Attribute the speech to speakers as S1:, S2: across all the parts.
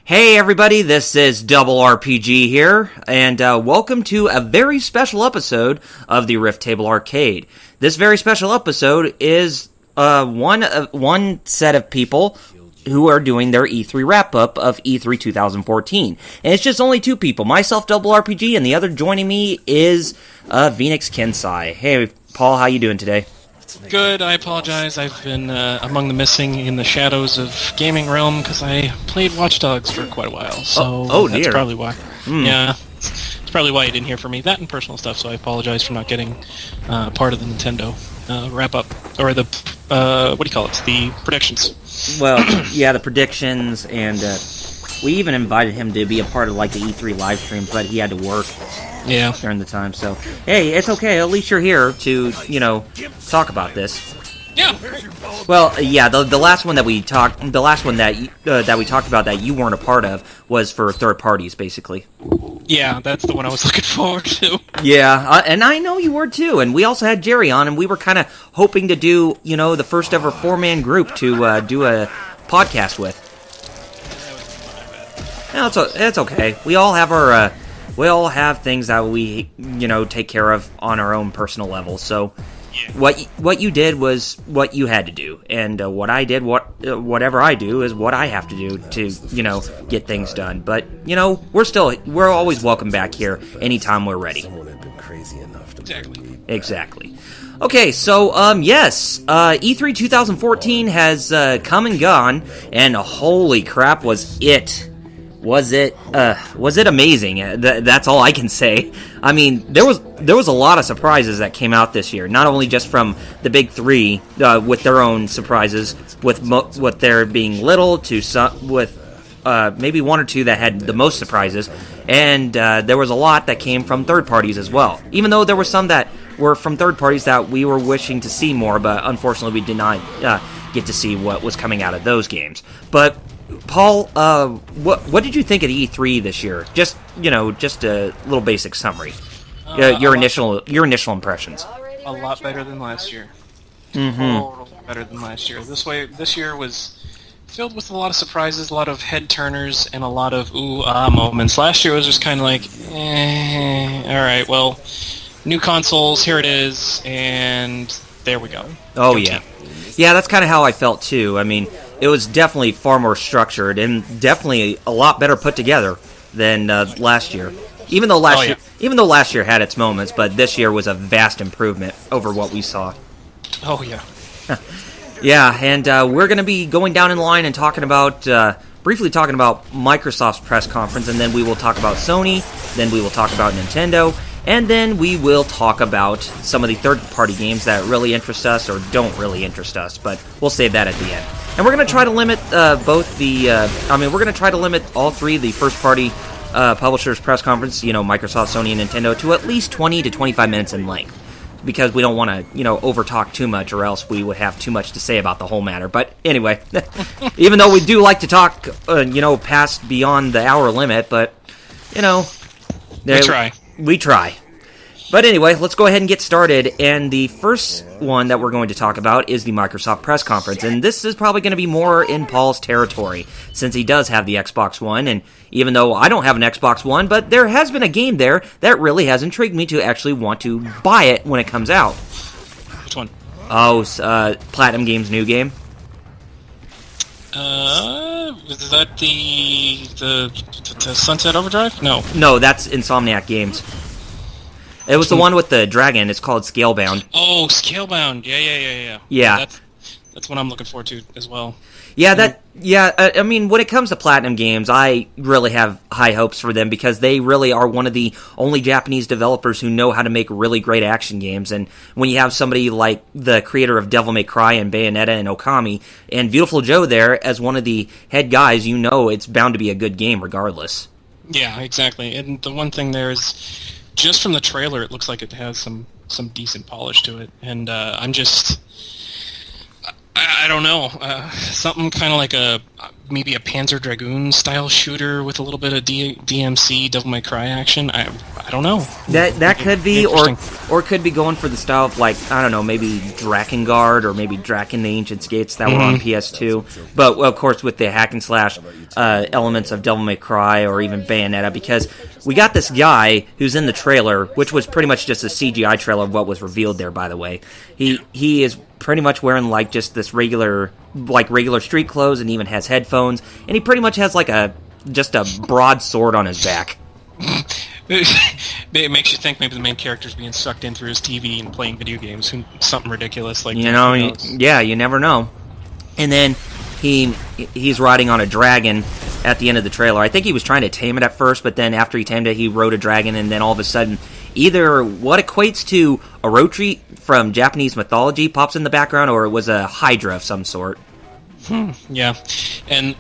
S1: Hey everybody, this is Double RPG here, and welcome to a very special episode of the Riff Table Arcade. This very special episode is one set of people who are doing their E3 wrap-up of E3 2014. And it's just only two people, myself, Double RPG, and the other joining me is VenixKensai. Hey, Paul, how you doing today?
S2: Good, I apologize. I've been among the missing in the shadows of gaming realm because I played Watch Dogs for quite a while. So that's probably why. Yeah, it's probably why you didn't hear from me. That and personal stuff, so I apologize for not getting part of the Nintendo wrap-up. Or the, what do you call it? The predictions.
S1: Well, yeah, the predictions, and we even invited him to be a part of like the E3 live stream, but he had to work.
S2: Yeah.
S1: During the time, so hey, it's okay. At least you're here to, talk about this.
S2: Yeah.
S1: Well, yeah, the last one that we talked, that we talked about that you weren't a part of was for third parties, basically.
S2: Yeah, that's the one I was looking forward to.
S1: Yeah, and I know you were too. And we also had Jerry on, and we were kind of hoping to do, the first ever 4-man group to do a podcast with. No, it's okay. We all have our. We all have things that we, take care of on our own personal level. So, yeah. What you did was what you had to do, and what I did, whatever I do, is what I have to do to, get things done. But we're always welcome back here anytime we're ready.
S3: Someone had been crazy enough to
S1: Exactly. Okay, so yes, E3 2014 has come and gone, and holy crap, was it amazing? That's all I can say. I mean, there was a lot of surprises that came out this year. Not only just from the big three with their own surprises, with there being little to some, with maybe one or two that had the most surprises, and there was a lot that came from third parties as well. Even though there were some that were from third parties that we were wishing to see more, but unfortunately we did not get to see what was coming out of those games. But Paul, what did you think of the E3 this year? Just a little basic summary. Your initial impressions.
S2: A lot better than last year.
S1: Mm-hmm.
S2: Better than last year. This year was filled with a lot of surprises, a lot of head turners, and a lot of ooh-ah moments. Last year was just kind of like, alright, well, new consoles, here it is, and there we go.
S1: Oh, yeah. Yeah, that's kind of how I felt, too. I mean, it was definitely far more structured and definitely a lot better put together than last year. Even though last year had its moments, but this year was a vast improvement over what we saw.
S2: Oh yeah.
S1: Yeah, and we're going to be going down in line and talking about briefly talking about Microsoft's press conference, and then we will talk about Sony, then we will talk about Nintendo, and then we will talk about some of the third-party games that really interest us or don't really interest us, but we'll save that at the end. And we're going to try to limit we're going to try to limit all three of the first-party publishers' press conference, Microsoft, Sony, and Nintendo, to at least 20 to 25 minutes in length, because we don't want to, over-talk too much, or else we would have too much to say about the whole matter. But anyway, even though we do like to talk, past beyond the hour limit, but, We try. But anyway, let's go ahead and get started, and the first one that we're going to talk about is the Microsoft press conference, and this is probably going to be more in Paul's territory, since he does have the Xbox One, and even though I don't have an Xbox One, but there has been a game there that really has intrigued me to actually want to buy it when it comes out.
S2: Which one?
S1: Oh, Platinum Games' new game.
S2: Is that the Sunset Overdrive? No,
S1: that's Insomniac Games. It was the one with the dragon. It's called Scalebound.
S2: Oh, Scalebound. Yeah.
S1: Yeah.
S2: That's what I'm looking forward to as well.
S1: Yeah, I mean, when it comes to Platinum Games, I really have high hopes for them because they really are one of the only Japanese developers who know how to make really great action games. And when you have somebody like the creator of Devil May Cry and Bayonetta and Okami and Beautiful Joe there as one of the head guys, it's bound to be a good game regardless.
S2: Yeah, exactly. And the one thing there is, just from the trailer, it looks like it has some decent polish to it. And I don't know, something kind of like maybe a Panzer Dragoon style shooter with a little bit of DMC, Devil May Cry action. I don't know.
S1: That could be, or could be going for the style of, like, I don't know, maybe Drakengard or maybe Draken the Ancient Skates that were on PS2. But, well, of course, with the hack and slash elements of Devil May Cry or even Bayonetta, because we got this guy who's in the trailer, which was pretty much just a CGI trailer of what was revealed there, by the way. He is pretty much wearing, like, just this regular street clothes, and even has headphones, and he pretty much has, like, just a broadsword on his back.
S2: It makes you think maybe the main character's being sucked in through his TV and playing video games, something ridiculous like that.
S1: You know, yeah, you never know. And then he's riding on a dragon at the end of the trailer. I think he was trying to tame it at first, but then after he tamed it, he rode a dragon, and then all of a sudden, either what equates to Orochi from Japanese mythology pops in the background, or it was a Hydra of some sort.
S2: Yeah, and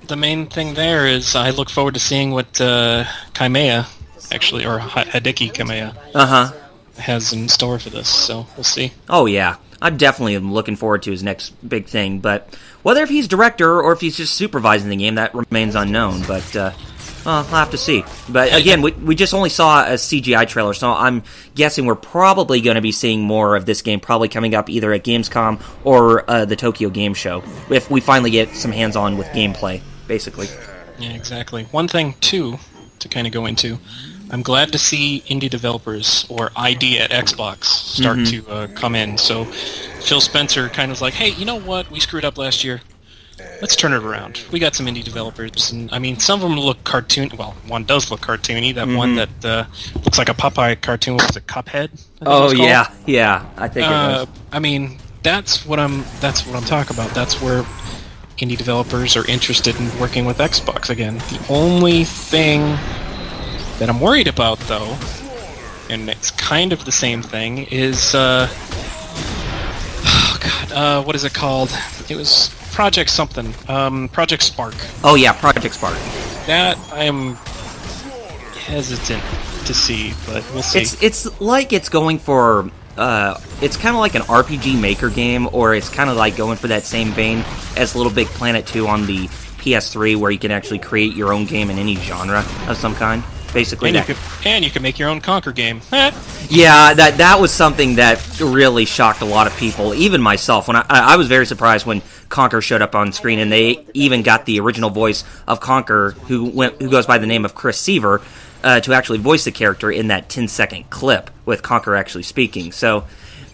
S2: the main thing there is I look forward to seeing what Kameya, actually, or Hideki Kameya, has in store for this, so we'll see.
S1: Oh, yeah. I definitely am looking forward to his next big thing, but whether if he's director or if he's just supervising the game, that remains unknown, but I'll have to see. But again, we just only saw a CGI trailer, so I'm guessing we're probably going to be seeing more of this game probably coming up either at Gamescom or the Tokyo Game Show, if we finally get some hands-on with gameplay, basically.
S2: Yeah, exactly. One thing, too, to kind of go into, I'm glad to see indie developers, or ID at Xbox, start to come in. So Phil Spencer kind of was like, hey, you know what? We screwed up last year. Let's turn it around. We got some indie developers, and I mean, some of them look cartoon. Well, one does look cartoony. That one that looks like a Popeye cartoon. What was it, Cuphead?
S1: Oh yeah. I think it was.
S2: I mean, that's what I'm talking about. That's where indie developers are interested in working with Xbox again. The only thing that I'm worried about, though, and it's kind of the same thing, is what is it called? It was Project something. Project Spark.
S1: Oh yeah, Project Spark.
S2: That I am hesitant to see, but we'll see.
S1: It's like it's going for it's kind of like an RPG Maker game, or it's kind of like going for that same vein as Little Big Planet 2 on the PS3, where you can actually create your own game in any genre of some kind. Basically,
S2: and you can make your own Conquer game.
S1: Yeah, that was something that really shocked a lot of people, even myself. When I was very surprised when Conquer showed up on screen, and they even got the original voice of Conquer, who goes by the name of Chris Seaver, to actually voice the character in that 10-second clip with Conquer actually speaking. So,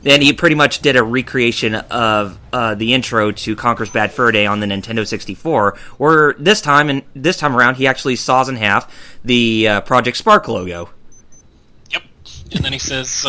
S1: and he pretty much did a recreation of the intro to Conquer's Bad Fur Day on the Nintendo 64, where this time around he actually saws in half the Project Spark logo.
S2: Yep, and then he says,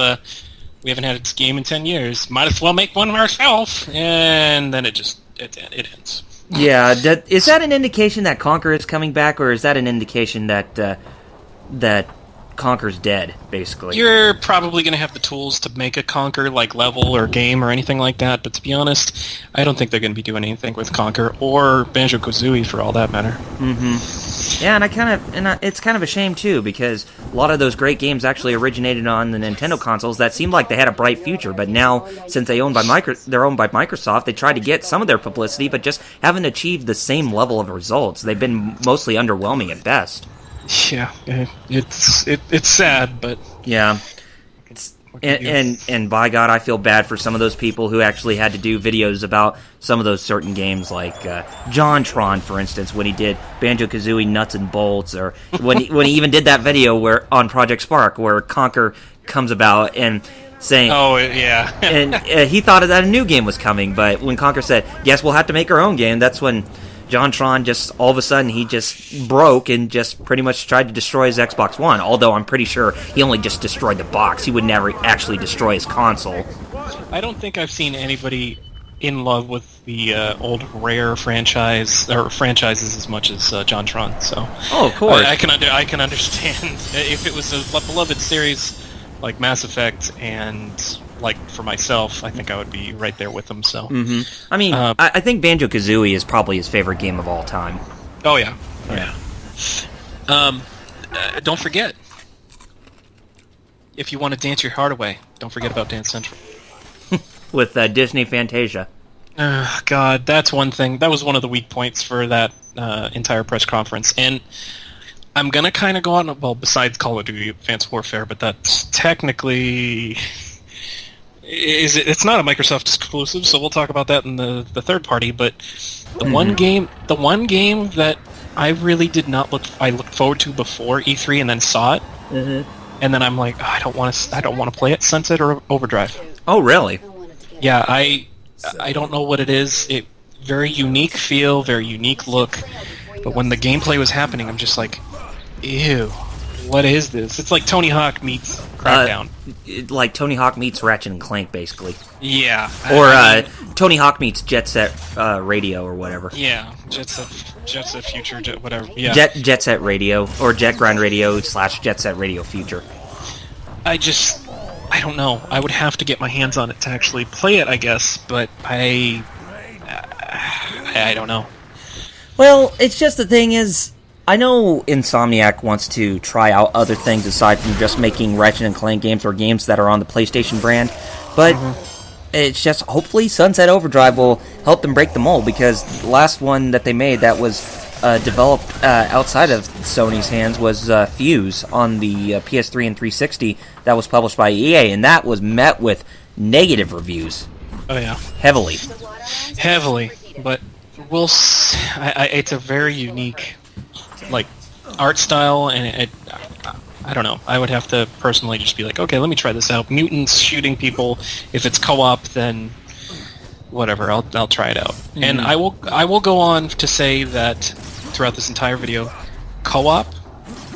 S2: "We haven't had this game in 10 years. Might as well make one ourselves." And then it ends.
S1: Yeah, is that an indication that Conquer is coming back, or is that an indication that Conquer's dead, basically?
S2: You're probably going to have the tools to make a Conquer like level or game or anything like that, but to be honest, I don't think they're going to be doing anything with Conquer or Banjo-Kazooie for all that matter.
S1: Yeah, and it's kind of a shame too, because a lot of those great games actually originated on the Nintendo consoles that seemed like they had a bright future, but now since they're owned by Microsoft, they tried to get some of their publicity, but just haven't achieved the same level of results. They've been mostly underwhelming at best.
S2: Yeah, it's sad, but
S1: yeah. And by God, I feel bad for some of those people who actually had to do videos about some of those certain games, like JonTron, for instance, when he did Banjo-Kazooie Nuts and Bolts, or when he even did that video where on Project Spark where Conquer comes about and saying,
S2: "Oh yeah,"
S1: and he thought that a new game was coming, but when Conquer said, "Yes, we'll have to make our own game," that's when JonTron just all of a sudden he just broke and just pretty much tried to destroy his Xbox One, although I'm pretty sure he only just destroyed the box. He would never actually destroy his console.
S2: I don't think I've seen anybody in love with the old Rare franchises as much as JonTron. So,
S1: of course,
S2: I can understand if it was a beloved series like Mass Effect and. Like, for myself, I think I would be right there with them, so...
S1: I mean, I think Banjo-Kazooie is probably his favorite game of all time.
S2: Oh, yeah. Don't forget, if you want to dance your heart away, don't forget about Dance Central.
S1: With Disney Fantasia.
S2: God, that's one thing. That was one of the weak points for that entire press conference, and I'm gonna kind of go on. Well, besides Call of Duty Advanced Warfare, but that's technically it's not a Microsoft exclusive, so we'll talk about that in the third party. But the one game that I really did not I looked forward to before E3 and then saw it, and then I'm like, I don't want to play it. Sunset or Overdrive.
S1: Oh, really?
S2: Yeah, I don't know what it is. It very unique feel, very unique look. But when the gameplay was happening, I'm just like, ew, what is this? It's like Tony Hawk meets Crackdown.
S1: Like Tony Hawk meets Ratchet and Clank, basically.
S2: Yeah.
S1: Or Tony Hawk meets Jet Set Radio or whatever.
S2: Yeah, Jet Set Future, whatever. Yeah.
S1: Jet Set Radio or Jet Grind Radio / Jet Set Radio Future.
S2: I don't know. I would have to get my hands on it to actually play it, I guess, but I don't know.
S1: Well, it's just the thing is, I know Insomniac wants to try out other things aside from just making Ratchet and Clank games or games that are on the PlayStation brand, but it's just hopefully Sunset Overdrive will help them break the mold, because the last one that they made that was developed outside of Sony's hands was Fuse on the PS3 and 360 that was published by EA, and that was met with negative reviews.
S2: Oh yeah.
S1: Heavily,
S2: but it's a very unique art style, and I don't know. I would have to personally just be like, okay, let me try this out. Mutants shooting people. If it's co-op, then whatever. I'll try it out. And I will go on to say that throughout this entire video, co-op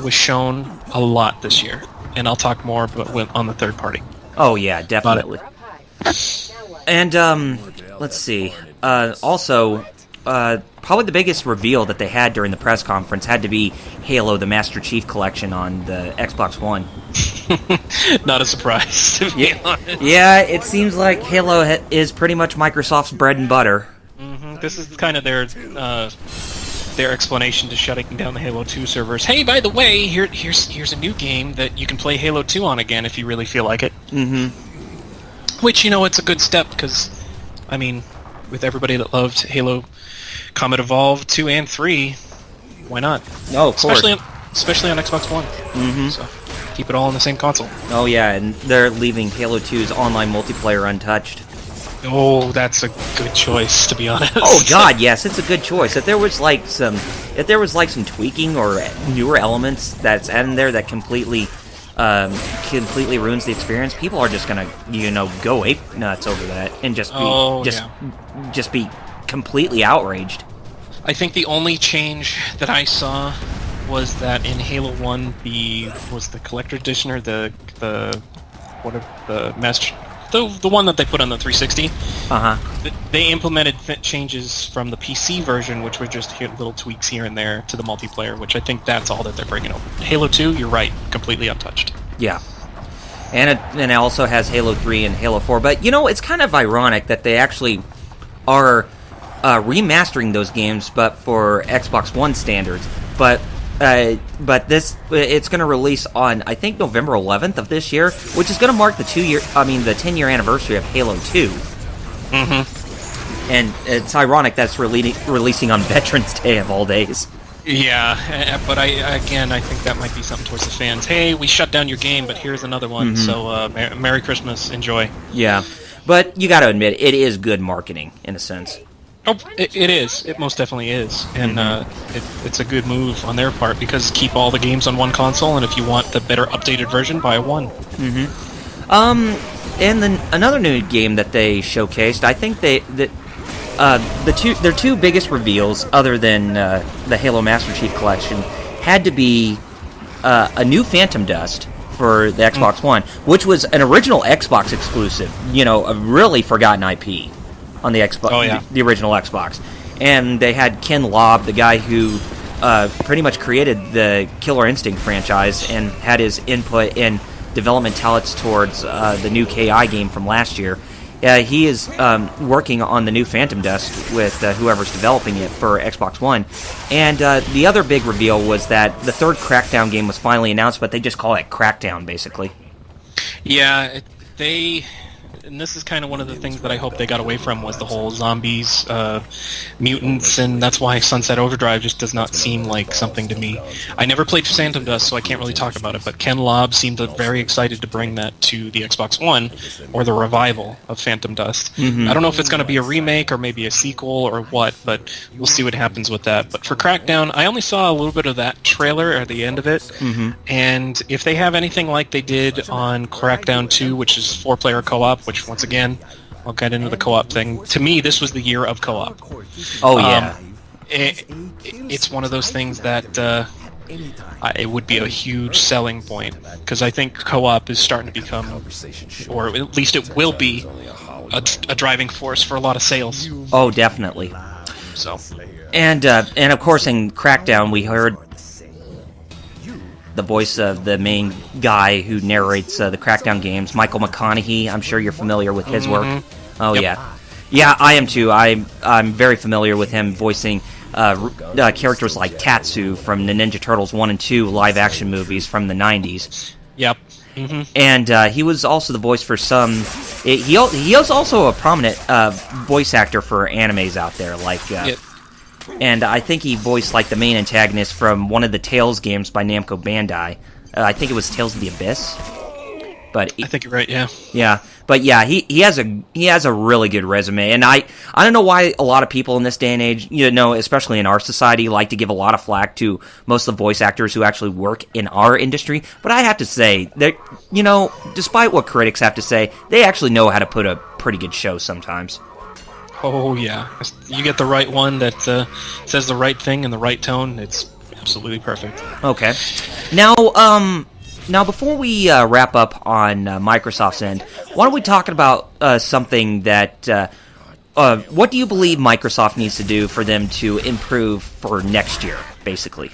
S2: was shown a lot this year, and I'll talk more on the third party.
S1: Oh yeah, definitely. And let's see. Also, probably the biggest reveal that they had during the press conference had to be Halo: The Master Chief Collection on the Xbox One.
S2: Not a surprise, to be honest.
S1: Yeah, it seems like Halo is pretty much Microsoft's bread and butter.
S2: This is kind of their explanation to shutting down the Halo 2 servers. Hey, by the way, here's a new game that you can play Halo 2 on again if you really feel like it. Which, it's a good step, because, I mean, with everybody that loved Halo Combat Evolved 2 and 3, why not?
S1: Oh, of course.
S2: Especially on Xbox One. So keep it all on the same console.
S1: Oh yeah, and they're leaving Halo 2's online multiplayer untouched.
S2: Oh, that's a good choice, to be honest.
S1: Oh god, yes, it's a good choice. If there was some tweaking or newer elements that's in there that completely ruins the experience, people are just gonna go ape nuts over that and just be completely outraged.
S2: I think the only change that I saw was that in Halo 1 the collector edition, or the one that they put on the 360. They implemented changes from the PC version, which were just little tweaks here and there, to the multiplayer, which I think that's all that they're bringing over. Halo 2, you're right, completely untouched.
S1: Yeah. And it also has Halo 3 and Halo 4, but it's kind of ironic that they actually are remastering those games, but for Xbox One standards. But it's going to release on, I think, November 11th of this year, which is going to mark the 10-year anniversary of Halo 2. And it's ironic that's releasing on Veterans Day of all days.
S2: Yeah, but I think that might be something towards the fans. Hey, we shut down your game, but here's another one. So Merry Christmas, enjoy.
S1: Yeah, but you got to admit, it is good marketing in a sense.
S2: Oh, it is. It most definitely is, and it's a good move on their part, because keep all the games on one console, and if you want the better updated version, buy one.
S1: And then another new game that they showcased, I think their two biggest reveals, other than the Halo Master Chief Collection, had to be a new Phantom Dust for the Xbox One, which was an original Xbox exclusive, a really forgotten IP on the Xbox, the original Xbox. And they had Ken Lobb, the guy who pretty much created the Killer Instinct franchise and had his input in development talents towards the new KI game from last year. He is working on the new Phantom Dust with whoever's developing it for Xbox One. And the other big reveal was that the third Crackdown game was finally announced, but they just call it Crackdown, basically.
S2: Yeah, and this is kind of one of the things that I hope they got away from, was the whole zombies, mutants, and that's why Sunset Overdrive just does not seem like something to me. I never played Phantom Dust, so I can't really talk about it, but Ken Lobb seemed very excited to bring that to the Xbox One, or the revival of Phantom Dust. I don't know if it's going to be a remake or maybe a sequel or what, but we'll see what happens with that. But for Crackdown, I only saw a little bit of that trailer at the end of it, and if they have anything like they did on Crackdown 2, which is 4-player co-op, which once again, I'll get into the co-op thing. To me, this was the year of co-op.
S1: Oh, yeah.
S2: It's one of those things that it would be a huge selling point, because I think co-op is starting to become, or at least it will be, a driving force for a lot of sales.
S1: Oh, definitely.
S2: So,
S1: and of course in Crackdown we heard the voice of the main guy who narrates the Crackdown games, Michael McConaughey. I'm sure you're familiar with his work. Oh, yep. Yeah, I am too. I'm very familiar with him voicing characters like Tatsu from the Ninja Turtles 1 and 2 live-action movies from the 90s.
S2: Yep.
S1: And he was also the voice for some... He was also a prominent voice actor for animes out there, like...
S2: Yep.
S1: And I think he voiced like the main antagonist from one of the Tales games by Namco Bandai. I think it was Tales of the Abyss. But
S2: I think you're right. Yeah.
S1: Yeah. But yeah, he has a really good resume, and I don't know why a lot of people in this day and age, especially in our society, like to give a lot of flack to most of the voice actors who actually work in our industry. But I have to say that despite what critics have to say, they actually know how to put a pretty good show sometimes.
S2: Oh, yeah. You get the right one that says the right thing in the right tone, it's absolutely perfect.
S1: Okay. Now, before we wrap up on Microsoft's end, why don't we talk about something that... what do you believe Microsoft needs to do for them to improve for next year, basically?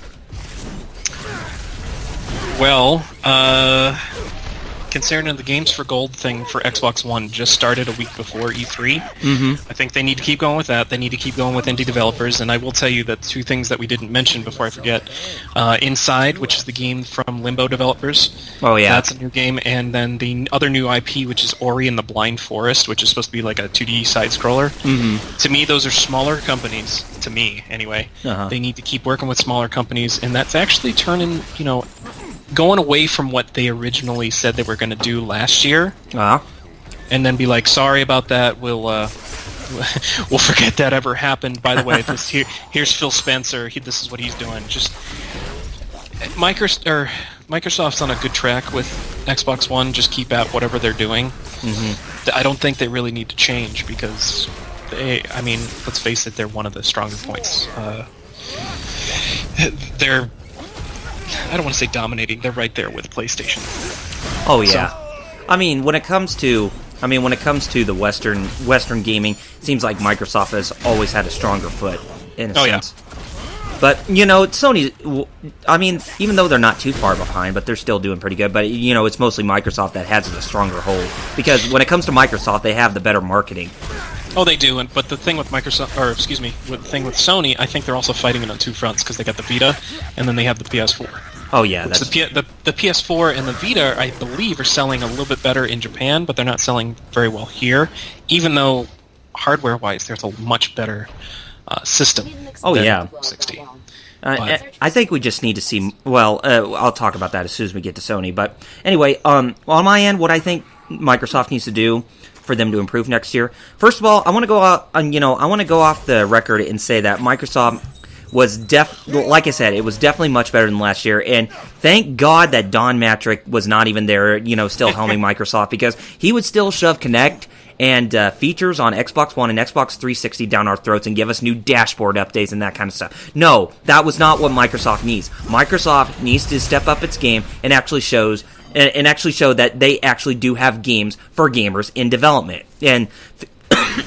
S2: Well, considering the Games for Gold thing for Xbox One just started a week before E3, I think they need to keep going with that. They need to keep going with indie developers, and I will tell you that two things that we didn't mention before I forget. Inside, which is the game from Limbo developers.
S1: Oh, yeah.
S2: That's a new game, and then the other new IP, which is Ori and the Blind Forest, which is supposed to be like a 2D side-scroller. To me, those are smaller companies, to me, anyway. They need to keep working with smaller companies, and that's actually turning, going away from what they originally said they were going to do last year, and then be like, sorry about that, we'll forget that ever happened. By the way, here's Phil Spencer. This is what he's doing. Just Microsoft's on a good track with Xbox One. Just keep at whatever they're doing. I don't think they really need to change, because let's face it, they're one of the stronger points. They're, I don't want to say dominating. They're right there with PlayStation.
S1: Oh yeah. So, when it comes to the Western gaming, it seems like Microsoft has always had a stronger foot in a sense. Yeah. But Sony, even though they're not too far behind, but they're still doing pretty good. But it's mostly Microsoft that has a stronger hold, because when it comes to Microsoft, they have the better marketing.
S2: Oh, they do, but the thing with the thing with Sony, I think they're also fighting it on two fronts, because they got the Vita, and then they have the PS4.
S1: Oh yeah,
S2: that's... The PS4 and the Vita, I believe, are selling a little bit better in Japan, but they're not selling very well here, even though hardware-wise, there's a much better system.
S1: Oh yeah,
S2: 60.
S1: I think we just need to see... Well, I'll talk about that as soon as we get to Sony, but anyway, on my end, what I think Microsoft needs to do for them to improve next year. First of all, I want to go out, I want to go off the record and say that Microsoft was like I said, it was definitely much better than last year, and thank God that Don Matrick was not even there, still helming Microsoft, because he would still shove Kinect and features on Xbox One and Xbox 360 down our throats and give us new dashboard updates and that kind of stuff. No, that was not what Microsoft needs. Microsoft needs to step up its game and actually show that they actually do have games for gamers in development. And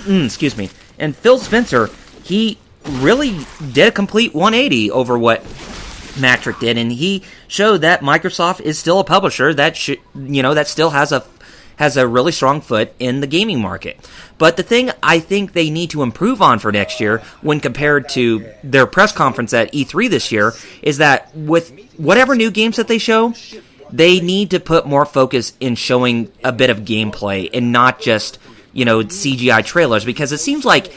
S1: excuse me. And Phil Spencer, he really did a complete 180 over what Matrick did, and he showed that Microsoft is still a publisher that that still has a really strong foot in the gaming market. But the thing I think they need to improve on for next year, when compared to their press conference at E3 this year, is that with whatever new games that they show, they need to put more focus in showing a bit of gameplay and not just, CGI trailers, because it seems like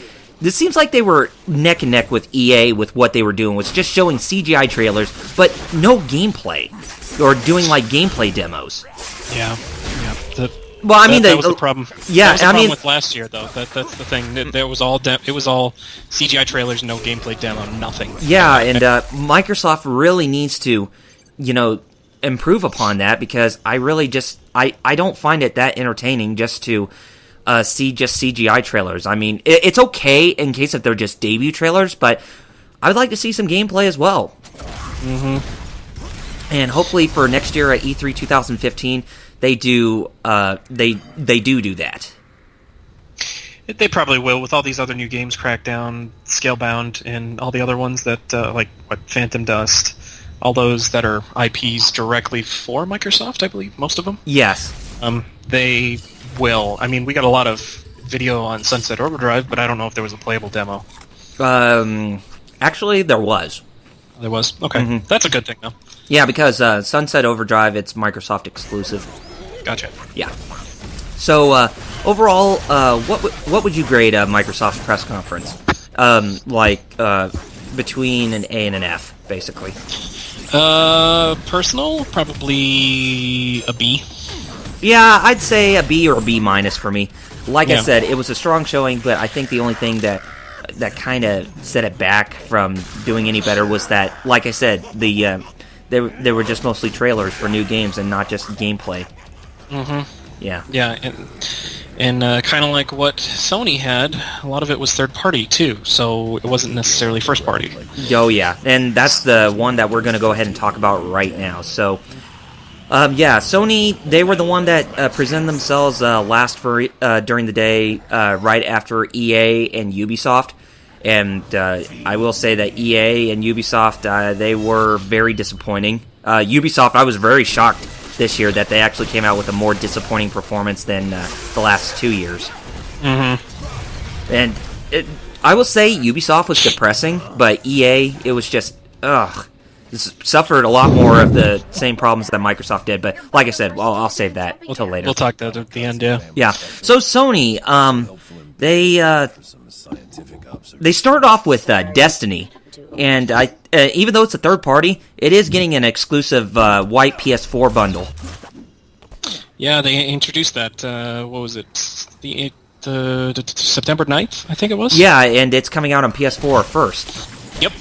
S1: they were neck and neck with EA with what they were doing, was just showing CGI trailers, but no gameplay, or doing gameplay demos.
S2: Yeah.
S1: That
S2: was the problem.
S1: Yeah,
S2: that was the problem with last year, though. That's the thing. It was all CGI trailers, no gameplay demo, nothing.
S1: Yeah, and Microsoft really needs to, improve upon that, because I really I don't find it that entertaining just to see just CGI trailers. I mean, it's okay in case if they're just debut trailers, but I would like to see some gameplay as well. Mm-hmm. And hopefully for next year at E3 2015, they do that.
S2: They probably will, with all these other new games, Crackdown, Scalebound, and all the other ones that, Phantom Dust, all those that are IPs directly for Microsoft, I believe, most of them.
S1: Yes.
S2: They will. I mean, we got a lot of video on Sunset Overdrive, but I don't know if there was a playable demo.
S1: Actually, there was.
S2: There was? Okay.
S1: Mm-hmm.
S2: That's a good thing, though.
S1: Yeah, because Sunset Overdrive, it's Microsoft exclusive.
S2: Gotcha.
S1: Yeah. So, overall, what would you grade a Microsoft press conference? Between an A and an F, basically.
S2: Personal, probably a B.
S1: Yeah, I'd say a B or a B minus for me. I said, it was a strong showing, but I think the only thing that kind of set it back from doing any better was that, like I said, they were just mostly trailers for new games and not just gameplay.
S2: Mm-hmm.
S1: Yeah.
S2: Yeah, and kind of like what Sony had, a lot of it was third-party, too, so it wasn't necessarily first-party.
S1: Oh, yeah, and that's the one that we're going to go ahead and talk about right now. So, Sony, they were the one that presented themselves during the day, right after EA and Ubisoft. And I will say that EA and Ubisoft, they were very disappointing. Ubisoft, I was very shocked this year that they actually came out with a more disappointing performance than the last 2 years. Mm-hmm. And I will say Ubisoft was depressing, but EA, it was just, suffered a lot more of the same problems that Microsoft did. But like I said, I'll save that until later.
S2: We'll talk that at the end, yeah.
S1: Yeah. So Sony, they started off with Destiny, and even though it's a third party, it is getting an exclusive white PS4 bundle.
S2: Yeah, they introduced that. What was it? The September 9th, I think it was.
S1: Yeah, and it's coming out on PS4 first.
S2: Yep.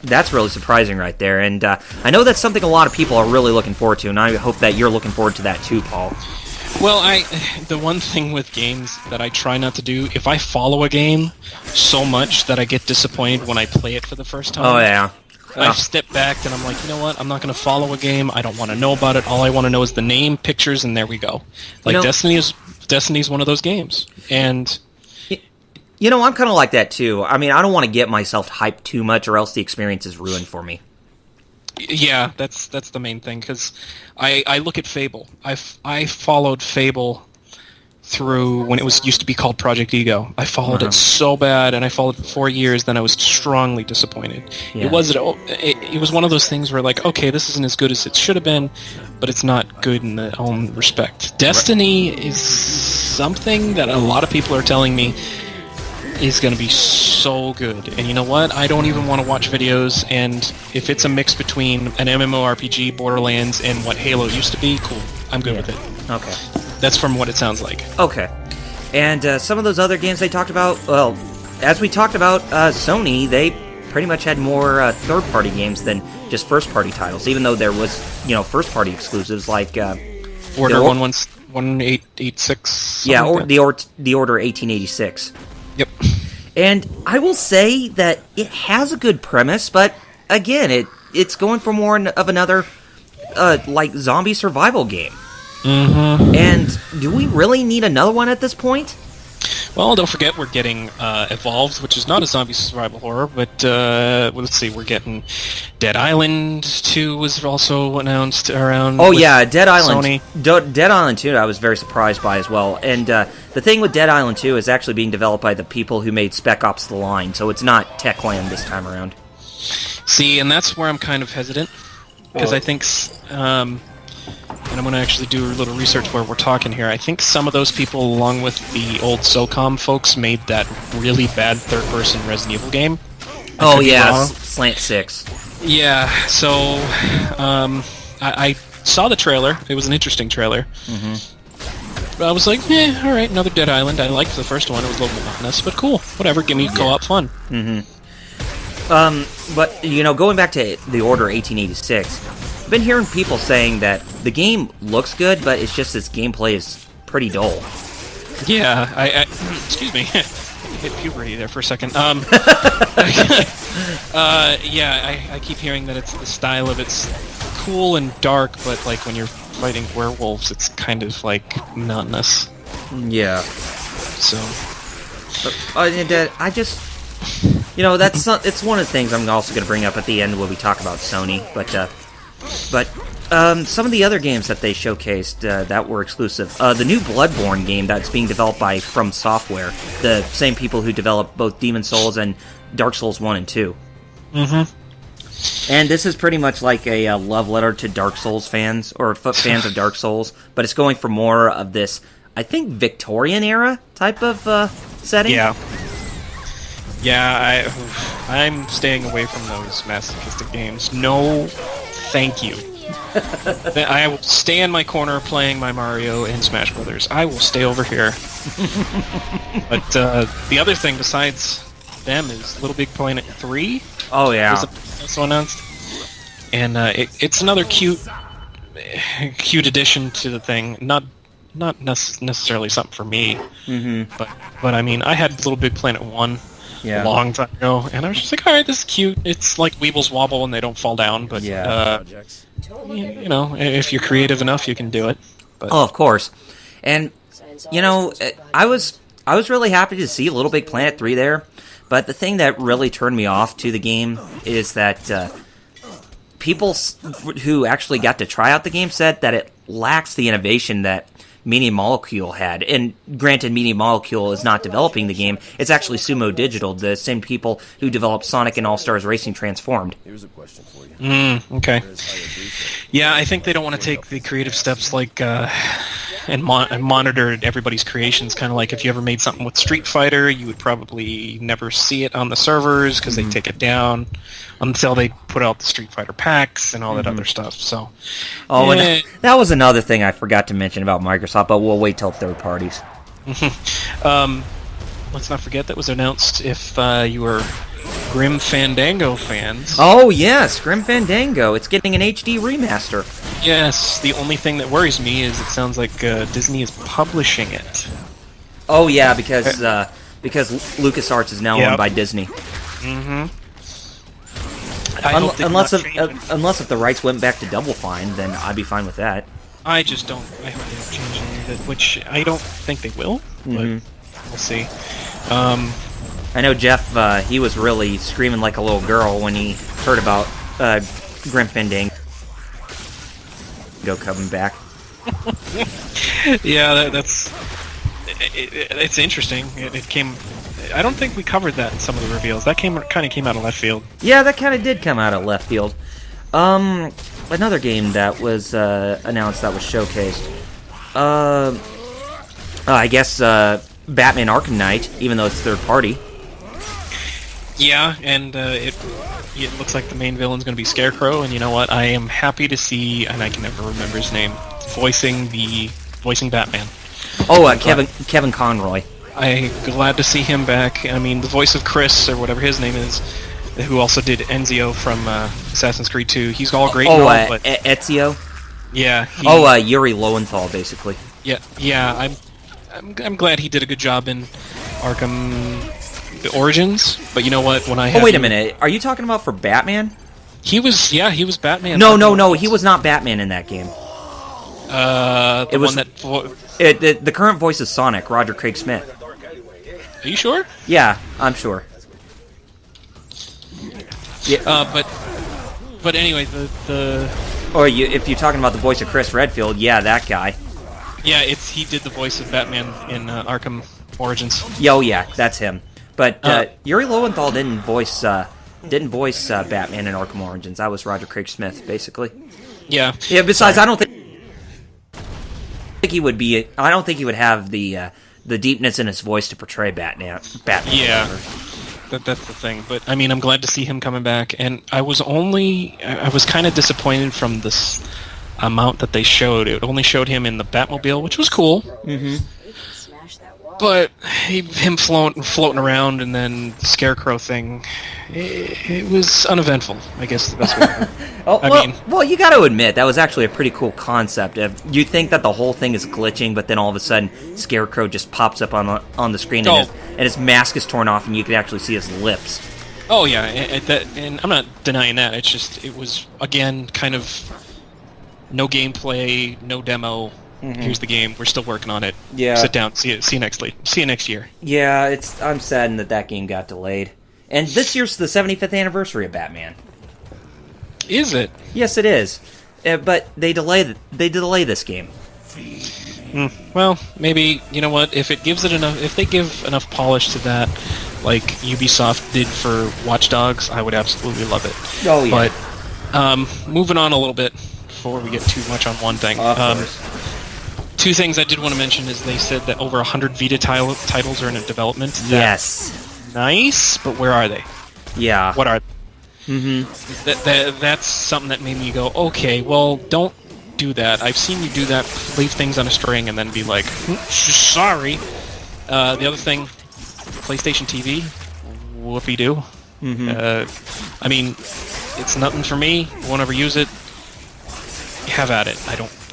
S1: That's really surprising right there, and I know that's something a lot of people are really looking forward to, and I hope that you're looking forward to that too, Paul.
S2: Well, the one thing with games that I try not to do, if I follow a game so much that I get disappointed when I play it for the first time.
S1: Oh, yeah.
S2: I step back and I'm like, you know what? I'm not going to follow a game. I don't want to know about it. All I want to know is the name, pictures, and there we go. Destiny's one of those games. And
S1: I'm kind of like that too. I mean, I don't want to get myself hyped too much, or else the experience is ruined for me.
S2: Yeah, that's the main thing, because I look at Fable. I followed Fable through when it used to be called Project Ego. I followed it so bad, and I followed it for 4 years, then I was strongly disappointed. Yeah. It was one of those things where, like, okay, this isn't as good as it should have been, but it's not good in the own respect. Destiny is something that a lot of people are telling me is going to be so good. And you know what? I don't even want to watch videos, and if it's a mix between an MMORPG, Borderlands, and what Halo used to be, cool. I'm good with it.
S1: Okay.
S2: That's from what it sounds like.
S1: Okay. And some of those other games they talked about, well, as we talked about, Sony, they pretty much had more third-party games than just first-party titles, even though there was, first-party exclusives like...
S2: Order 1886.
S1: Yeah, or the Order 1886.
S2: Yep.
S1: And I will say that it has a good premise, but again, it's going for more of another zombie survival game.
S2: Mm-hmm.
S1: And do we really need another one at this point?
S2: Well, don't forget we're getting Evolved, which is not a zombie survival horror, but let's see, we're getting Dead Island 2 was also announced around.
S1: Oh yeah, Dead Island.
S2: Sony.
S1: Dead Island 2 I was very surprised by as well. And the thing with Dead Island 2 is actually being developed by the people who made Spec Ops: The Line, so it's not Techland this time around.
S2: See, and that's where I'm kind of hesitant. because I think, and I'm going to actually do a little research while we're talking here. I think some of those people, along with the old SOCOM folks, made that really bad third-person Resident Evil game.
S1: Oh yeah, Slant 6.
S2: Yeah, so I saw the trailer. It was an interesting trailer. But I was like, all right, another Dead Island. I liked the first one. It was a little monotonous, but cool. Whatever, give me co-op fun.
S1: But, you know, going back to The Order 1886, I've been hearing people saying that the game looks good, but it's just its gameplay is pretty dull.
S2: Yeah, I excuse me. Hit puberty there for a second. Yeah, I keep hearing that it's the style of it's cool and dark, but like when you're fighting werewolves, it's kind of like monotonous.
S1: Yeah.
S2: So.
S1: I just, you know, it's one of the things I'm also going to bring up at the end when we talk about Sony, but some of the other games that they showcased that were exclusive. The new Bloodborne game that's being developed by From Software, the same people who developed both Demon Souls and Dark Souls 1 and 2. And this is pretty much like a love letter to Dark Souls fans, or fans of Dark Souls, but it's going for more of this, I think, Victorian era type of setting.
S2: Yeah, I'm staying away from those masochistic games. No, thank you. I will stay in my corner playing my Mario and Smash Brothers. I will stay over here. But the other thing besides them is Little Big Planet 3.
S1: Oh yeah,
S2: was also announced, and it's another cute addition to the thing. Not necessarily something for me, but I mean, I had Little Big Planet 1 a long time ago, and I was just like, all right, this is cute. It's like Weebles wobble and they don't fall down, but you know, if you're creative enough, you can do it. But,
S1: oh, of course. And you know, I was really happy to see Little Big Planet 3 there. But the thing that really turned me off to the game is that people who actually got to try out the game said that it lacks the innovation that Media Molecule had. And granted, Media Molecule is not developing the game. It's actually Sumo Digital, the same people who developed Sonic and All-Stars Racing Transformed.
S3: Here's a question for you.
S2: Okay. Yeah, I think they don't want to take the creative steps like... and monitor everybody's creations, kind of like if you ever made something with Street Fighter, you would probably never see it on the servers because they take it down until they put out the Street Fighter packs and all that other stuff. So,
S1: and that was another thing I forgot to mention about Microsoft, but we'll wait till third parties.
S2: Let's not forget that was announced if you were Grim Fandango fans.
S1: Oh yes, Grim Fandango. It's getting an HD remaster.
S2: Yes, the only thing that worries me is it sounds like Disney is publishing it.
S1: Oh yeah, because LucasArts is now owned by Disney. Unless if the rights went back to Double Fine, then I'd be fine with that.
S2: I just don't. I hope they don't change any of it, which I don't think they will. But we'll see.
S1: I know Jeff. He was really screaming like a little girl when he heard about Grim Fandango coming back.
S2: Yeah, it's interesting. It came. I don't think we covered that in some of the reveals. That kind of came out of left field.
S1: Yeah, that kind of did come out of left field. Another game that was announced that was showcased. I guess Batman Arkham Knight, even though it's third party.
S2: Yeah, and it looks like the main villain's going to be Scarecrow, and you know what? I am happy to see, and I can never remember his name, voicing Batman.
S1: Oh, Kevin Conroy.
S2: I'm glad to see him back. I mean, the voice of Chris, or whatever his name is, who also did Enzio from Assassin's Creed 2. He's all great. But
S1: Ezio?
S2: Yeah.
S1: Yuri Lowenthal, basically.
S2: Yeah. I'm glad he did a good job in Arkham Origins. But you know what?
S1: Wait a minute. Are you talking about for Batman?
S2: He was Batman.
S1: No. He was not Batman in that game. The current voice is Sonic, Roger Craig Smith.
S2: Are you sure?
S1: Yeah, I'm sure.
S2: Yeah. But anyway,
S1: if you're talking about the voice of Chris Redfield, yeah, that guy.
S2: Yeah, he did the voice of Batman in Arkham Origins.
S1: Yeah, that's him. But Yuri Lowenthal didn't voice didn't voice Batman in Arkham Origins. That was Roger Craig Smith, basically.
S2: Yeah.
S1: Yeah. Besides, I don't think he would be. I don't think he would have the deepness in his voice to portray Batman.
S2: Yeah. That's the thing. But I mean, I'm glad to see him coming back. And I was kind of disappointed from this amount that they showed. It only showed him in the Batmobile, which was cool.
S1: Mm-hmm.
S2: But him floating around, and then the Scarecrow thing, it was uneventful, I guess the best way to put it.
S1: Well, you got to admit, that was actually a pretty cool concept. You think that the whole thing is glitching, but then all of a sudden, Scarecrow just pops up on the screen, and his mask is torn off, and you can actually see his lips.
S2: Oh, yeah, and I'm not denying that. It was, again, kind of no gameplay, no demo. Mm-hmm. Here's the game. We're still working on it.
S1: Yeah.
S2: Sit down. See you next year.
S1: Yeah, I'm saddened that game got delayed. And this year's the 75th anniversary of Batman.
S2: Is it?
S1: Yes, it is. But they delay this game.
S2: Well, maybe, you know what? If they give enough polish to that, like Ubisoft did for Watch Dogs, I would absolutely love it.
S1: Oh yeah.
S2: But moving on a little bit before we get too much on one thing. Two things I did want to mention is they said that over 100 Vita titles are in development.
S1: Yes.
S2: Nice, but where are they?
S1: Yeah.
S2: What are they? Mm-hmm. That's something that made me go, okay, well, don't do that. I've seen you do that, leave things on a string, and then be like, sorry. The other thing, PlayStation TV, whoopee-doo. Mm-hmm. I mean, it's nothing for me. Won't ever use it. Have at it.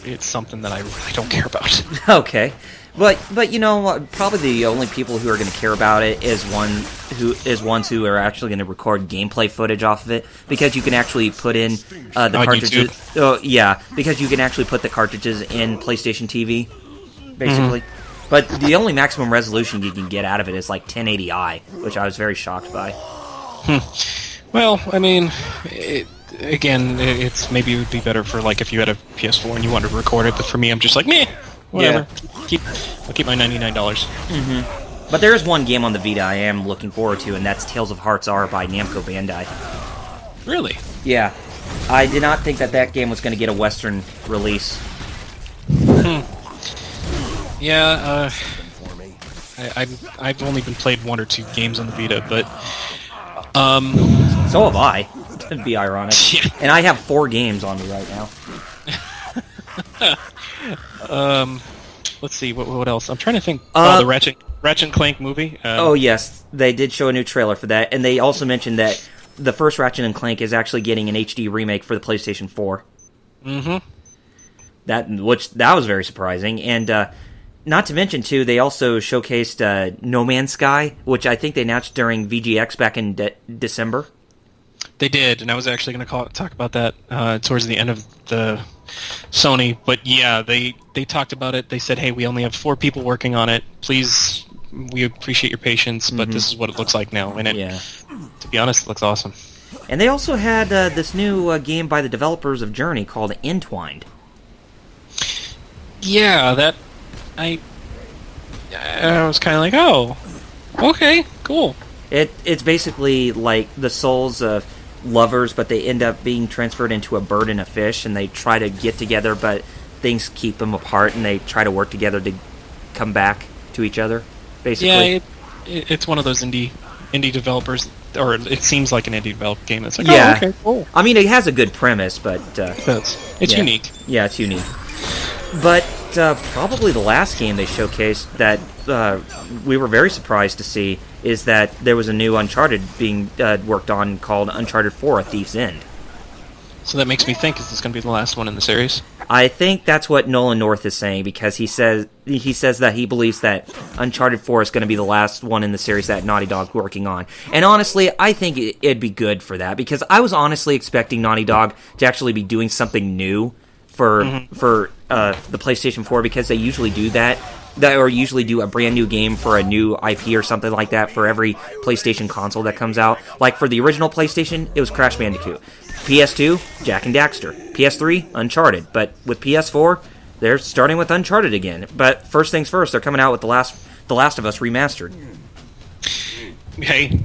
S2: It's something that I really don't care about.
S1: Okay. But you know, probably the only people who are going to care about it is ones who are actually going to record gameplay footage off of it, because you can actually put in the cartridges.
S2: YouTube.
S1: Oh yeah, because you can actually put the cartridges in PlayStation TV, basically. Mm-hmm. But the only maximum resolution you can get out of it is like 1080i, which I was very shocked by.
S2: Well, I mean, it's maybe it would be better for like if you had a PS4 and you wanted to record it. But for me, I'm just like, meh, whatever. Yeah. I'll keep my $99.
S1: Mm-hmm. But there is one game on the Vita I am looking forward to, and that's Tales of Hearts R by Namco Bandai.
S2: Really?
S1: Yeah. I did not think that game was going to get a Western release.
S2: Yeah, I've only been played one or two games on the Vita, but
S1: so have I. To be ironic. Yeah. And I have 4 games on me right
S2: now. Let's see, what else? I'm trying to think. The Ratchet and Clank movie.
S1: Oh yes, they did show a new trailer for that, and they also mentioned that the first Ratchet and Clank is actually getting an HD remake for the PlayStation 4. Mm-hmm. That was very surprising, and not to mention too, they also showcased No Man's Sky, which I think they announced during VGX back in December.
S2: They did, and I was actually going to talk about that towards the end of the Sony. But yeah, they talked about it. They said, hey, we only have 4 people working on it. Please, we appreciate your patience, but this is what it looks like now. And to be honest, it looks awesome.
S1: And they also had this new game by the developers of Journey called Entwined.
S2: Yeah, that... I was kind of like, oh, okay, cool.
S1: It's basically like the souls of lovers, but they end up being transferred into a bird and a fish, and they try to get together, but things keep them apart, and they try to work together to come back to each other, basically.
S2: Yeah, it's one of those indie developers, or it seems like an indie developed game. It's like,
S1: yeah.
S2: Oh, okay, cool.
S1: I mean, it has a good premise, but...
S2: it's unique.
S1: Yeah, it's unique. But probably the last game they showcased that we were very surprised to see is that there was a new Uncharted being worked on called Uncharted 4: A Thief's End.
S2: So that makes me think, is this going to be the last one in the series?
S1: I think that's what Nolan North is saying, because he says that he believes that Uncharted 4 is going to be the last one in the series that Naughty Dog's working on. And honestly, I think it'd be good for that, because I was honestly expecting Naughty Dog to actually be doing something new for the PlayStation 4, because they usually do that, or usually do a brand new game for a new IP or something like that for every PlayStation console that comes out. Like for the original PlayStation, it was Crash Bandicoot. PS2, Jak and Daxter. PS3, Uncharted. But with PS4, they're starting with Uncharted again. But first things first, they're coming out with The Last of Us Remastered.
S2: Hey,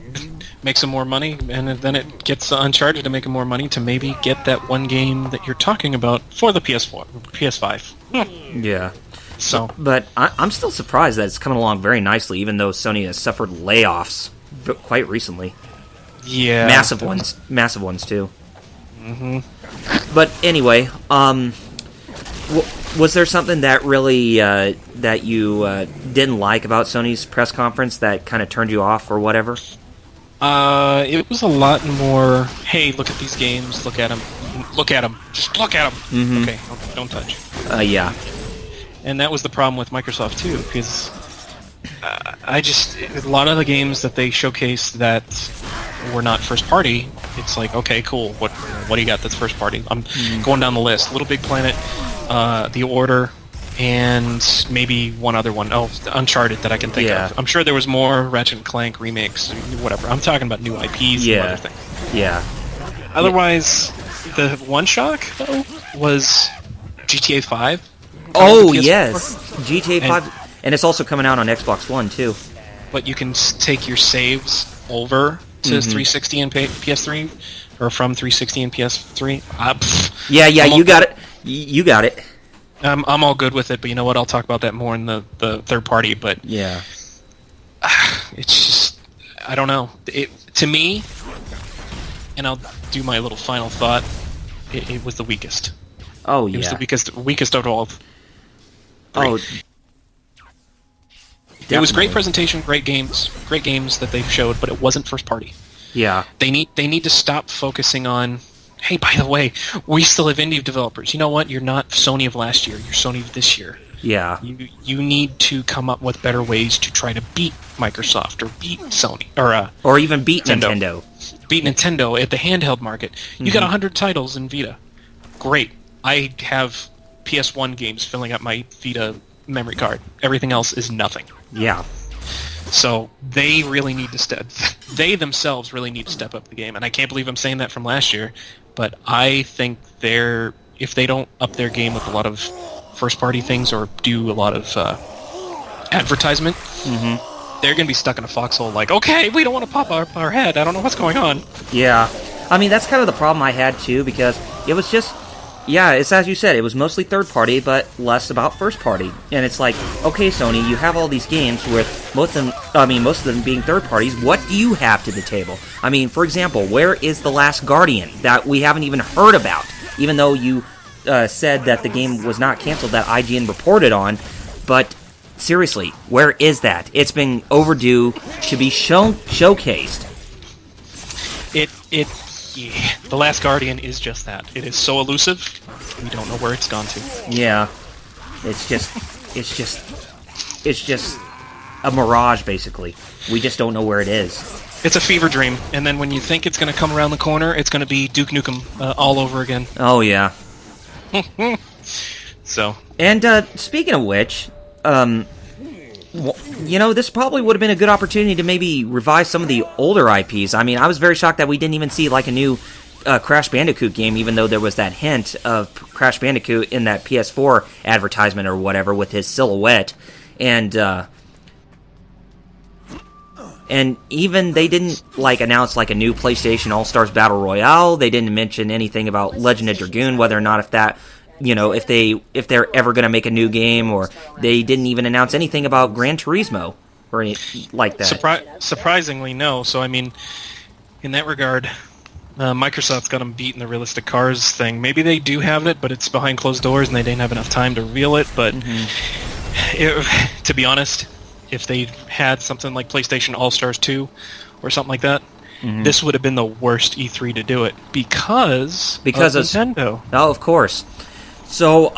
S2: make some more money, and then it gets Uncharted to make more money to maybe get that one game that you're talking about for the PS4, PS5.
S1: Yeah.
S2: So,
S1: but I'm still surprised that it's coming along very nicely, even though Sony has suffered layoffs quite recently.
S2: Yeah,
S1: massive ones too. But anyway, was there something that really that you didn't like about Sony's press conference that kind of turned you off or whatever?
S2: It was a lot more, hey, look at these games, look at them, just look at them. Okay, don't touch.
S1: Yeah.
S2: And that was the problem with Microsoft too, because a lot of the games that they showcased that were not first party, it's like, okay, cool, what do you got that's first party? I'm going down the list. Little Big Planet, The Order, and maybe one other one. Oh, Uncharted that I can think of. I'm sure there was more Ratchet & Clank remakes, whatever. I'm talking about new IPs and other things.
S1: Yeah.
S2: Otherwise, the one shock, though, was GTA 5.
S1: Oh, yes. GTA 5. And it's also coming out on Xbox One, too.
S2: But you can take your saves over to 360 and PS3, or from 360 and PS3.
S1: You got it. You got it.
S2: I'm all good with it, but you know what? I'll talk about that more in the third party. But
S1: yeah,
S2: it's just, I don't know. To me, and I'll do my little final thought. It was the weakest.
S1: Oh yeah,
S2: it was the weakest of all.
S1: Oh,
S2: it was great presentation, great games that they showed, but it wasn't first party.
S1: Yeah,
S2: they need to stop focusing on, hey, by the way, we still have indie developers. You know what? You're not Sony of last year. You're Sony of this year.
S1: Yeah.
S2: You need to come up with better ways to try to beat Microsoft or beat Sony
S1: or even beat Nintendo.
S2: Beat Nintendo at the handheld market. You got 100 titles in Vita. Great. I have PS1 games filling up my Vita memory card. Everything else is nothing.
S1: Yeah.
S2: So they really need to they themselves really need to step up the game, and I can't believe I'm saying that from last year, but I think if they don't up their game with a lot of first-party things or do a lot of advertisement, they're going to be stuck in a foxhole like, okay, we don't want to pop our head, I don't know what's going on.
S1: Yeah. I mean, that's kind of the problem I had, too, because it was just, it's as you said, it was mostly third-party, but less about first-party. And it's like, okay, Sony, you have all these games with most of them being third parties. What do you have to the table? I mean, for example, where is The Last Guardian that we haven't even heard about, even though you said that the game was not canceled, that IGN reported on, but seriously, where is that? It's been overdue to be showcased.
S2: The Last Guardian is just that. It is so elusive, we don't know where it's gone to.
S1: Yeah. It's just a mirage, basically. We just don't know where it is.
S2: It's a fever dream, and then when you think it's going to come around the corner, it's going to be Duke Nukem all over again.
S1: Oh, yeah.
S2: So.
S1: And speaking of which, this probably would have been a good opportunity to maybe revive some of the older IPs. I mean, I was very shocked that we didn't even see like a new Crash Bandicoot game, even though there was that hint of Crash Bandicoot in that PS4 advertisement or whatever with his silhouette. And even they didn't announce a new PlayStation All-Stars Battle Royale. They didn't mention anything about Legend of Dragoon, whether or not if they're ever going to make a new game, or they didn't even announce anything about Gran Turismo or anything like that.
S2: Surprisingly, no. So I mean, in that regard, Microsoft's got them beat in the realistic cars thing. Maybe they do have it, but it's behind closed doors, and they didn't have enough time to reveal it. But to be honest, if they had something like PlayStation All-Stars 2 or something like that, this would have been the worst E3 to do it because of Nintendo.
S1: Oh, of course. So,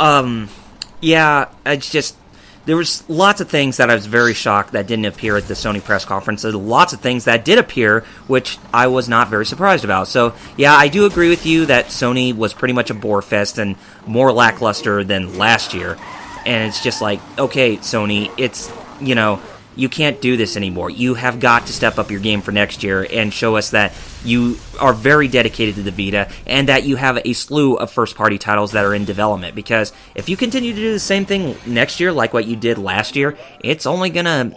S1: it's just, there was lots of things that I was very shocked that didn't appear at the Sony press conference. There's lots of things that did appear, which I was not very surprised about. So, yeah, I do agree with you that Sony was pretty much a bore fest and more lackluster than last year. And it's just like, okay, Sony, it's, you can't do this anymore. You have got to step up your game for next year and show us that you are very dedicated to the Vita and that you have a slew of first-party titles that are in development. Because if you continue to do the same thing next year like what you did last year, it's only going to,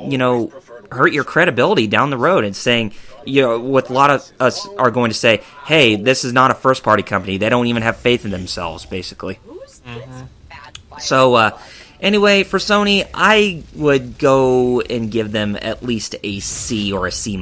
S1: hurt your credibility down the road. And saying, what a lot of us are going to say, hey, this is not a first-party company. They don't even have faith in themselves, basically. Mm-hmm. So, anyway, for Sony, I would go and give them at least a C or a C-.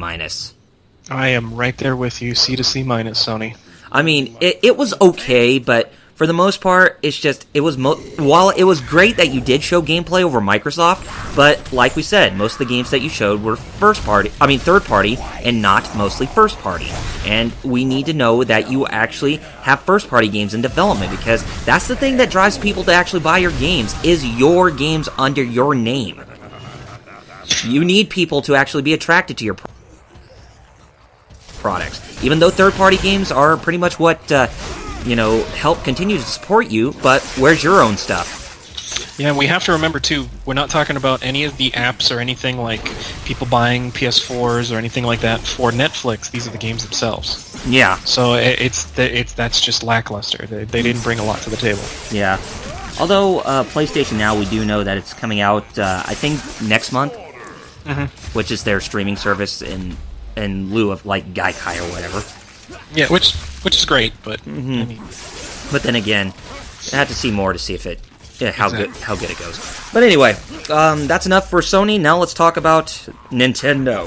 S2: I am right there with you, C to C-, Sony.
S1: I mean, it was okay, but for the most part, it's just, while it was great that you did show gameplay over Microsoft, but like we said, most of the games that you showed were third party, and not mostly first party. And we need to know that you actually have first party games in development, because that's the thing that drives people to actually buy your games, is your games under your name. You need people to actually be attracted to your products. Even though third party games are pretty much what help continue to support you, but where's your own stuff?
S2: Yeah, we have to remember, too, we're not talking about any of the apps or anything like people buying PS4s or anything like that for Netflix. These are the games themselves.
S1: Yeah.
S2: So that's just lackluster. They didn't bring a lot to the table.
S1: Yeah. Although, PlayStation Now, we do know that it's coming out, I think, next month, which is their streaming service in lieu of, like, Gaikai or whatever.
S2: Yeah, which is great, but I mean,
S1: but then again, I have to see more to see if how good it goes. But anyway, that's enough for Sony. Now let's talk about Nintendo.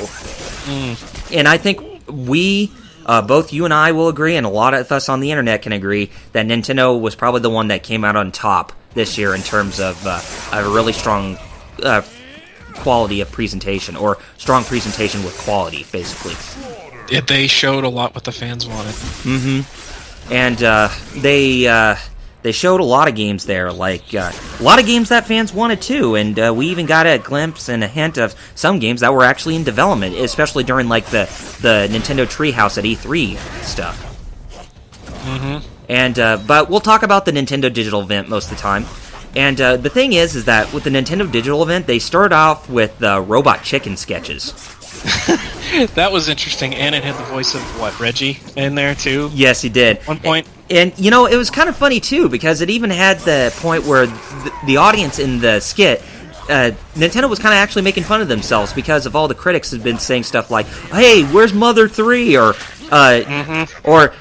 S1: And I think we, both you and I, will agree, and a lot of us on the internet can agree, that Nintendo was probably the one that came out on top this year in terms of a really strong quality of presentation, or strong presentation with quality, basically.
S2: They showed a lot what the fans wanted.
S1: And they showed a lot of games there, like a lot of games that fans wanted too. And we even got a glimpse and a hint of some games that were actually in development, especially during like the Nintendo Treehouse at E3 stuff. And but we'll talk about the Nintendo Digital event most of the time. And the thing is that with the Nintendo Digital event, they started off with Robot Chicken sketches.
S2: That was interesting, and it had the voice of, Reggie in there, too?
S1: Yes, he did.
S2: At one point.
S1: And it was kind of funny, too, because it even had the point where the audience in the skit, Nintendo was kind of actually making fun of themselves because of all the critics had been saying stuff like, hey, where's Mother 3? Or,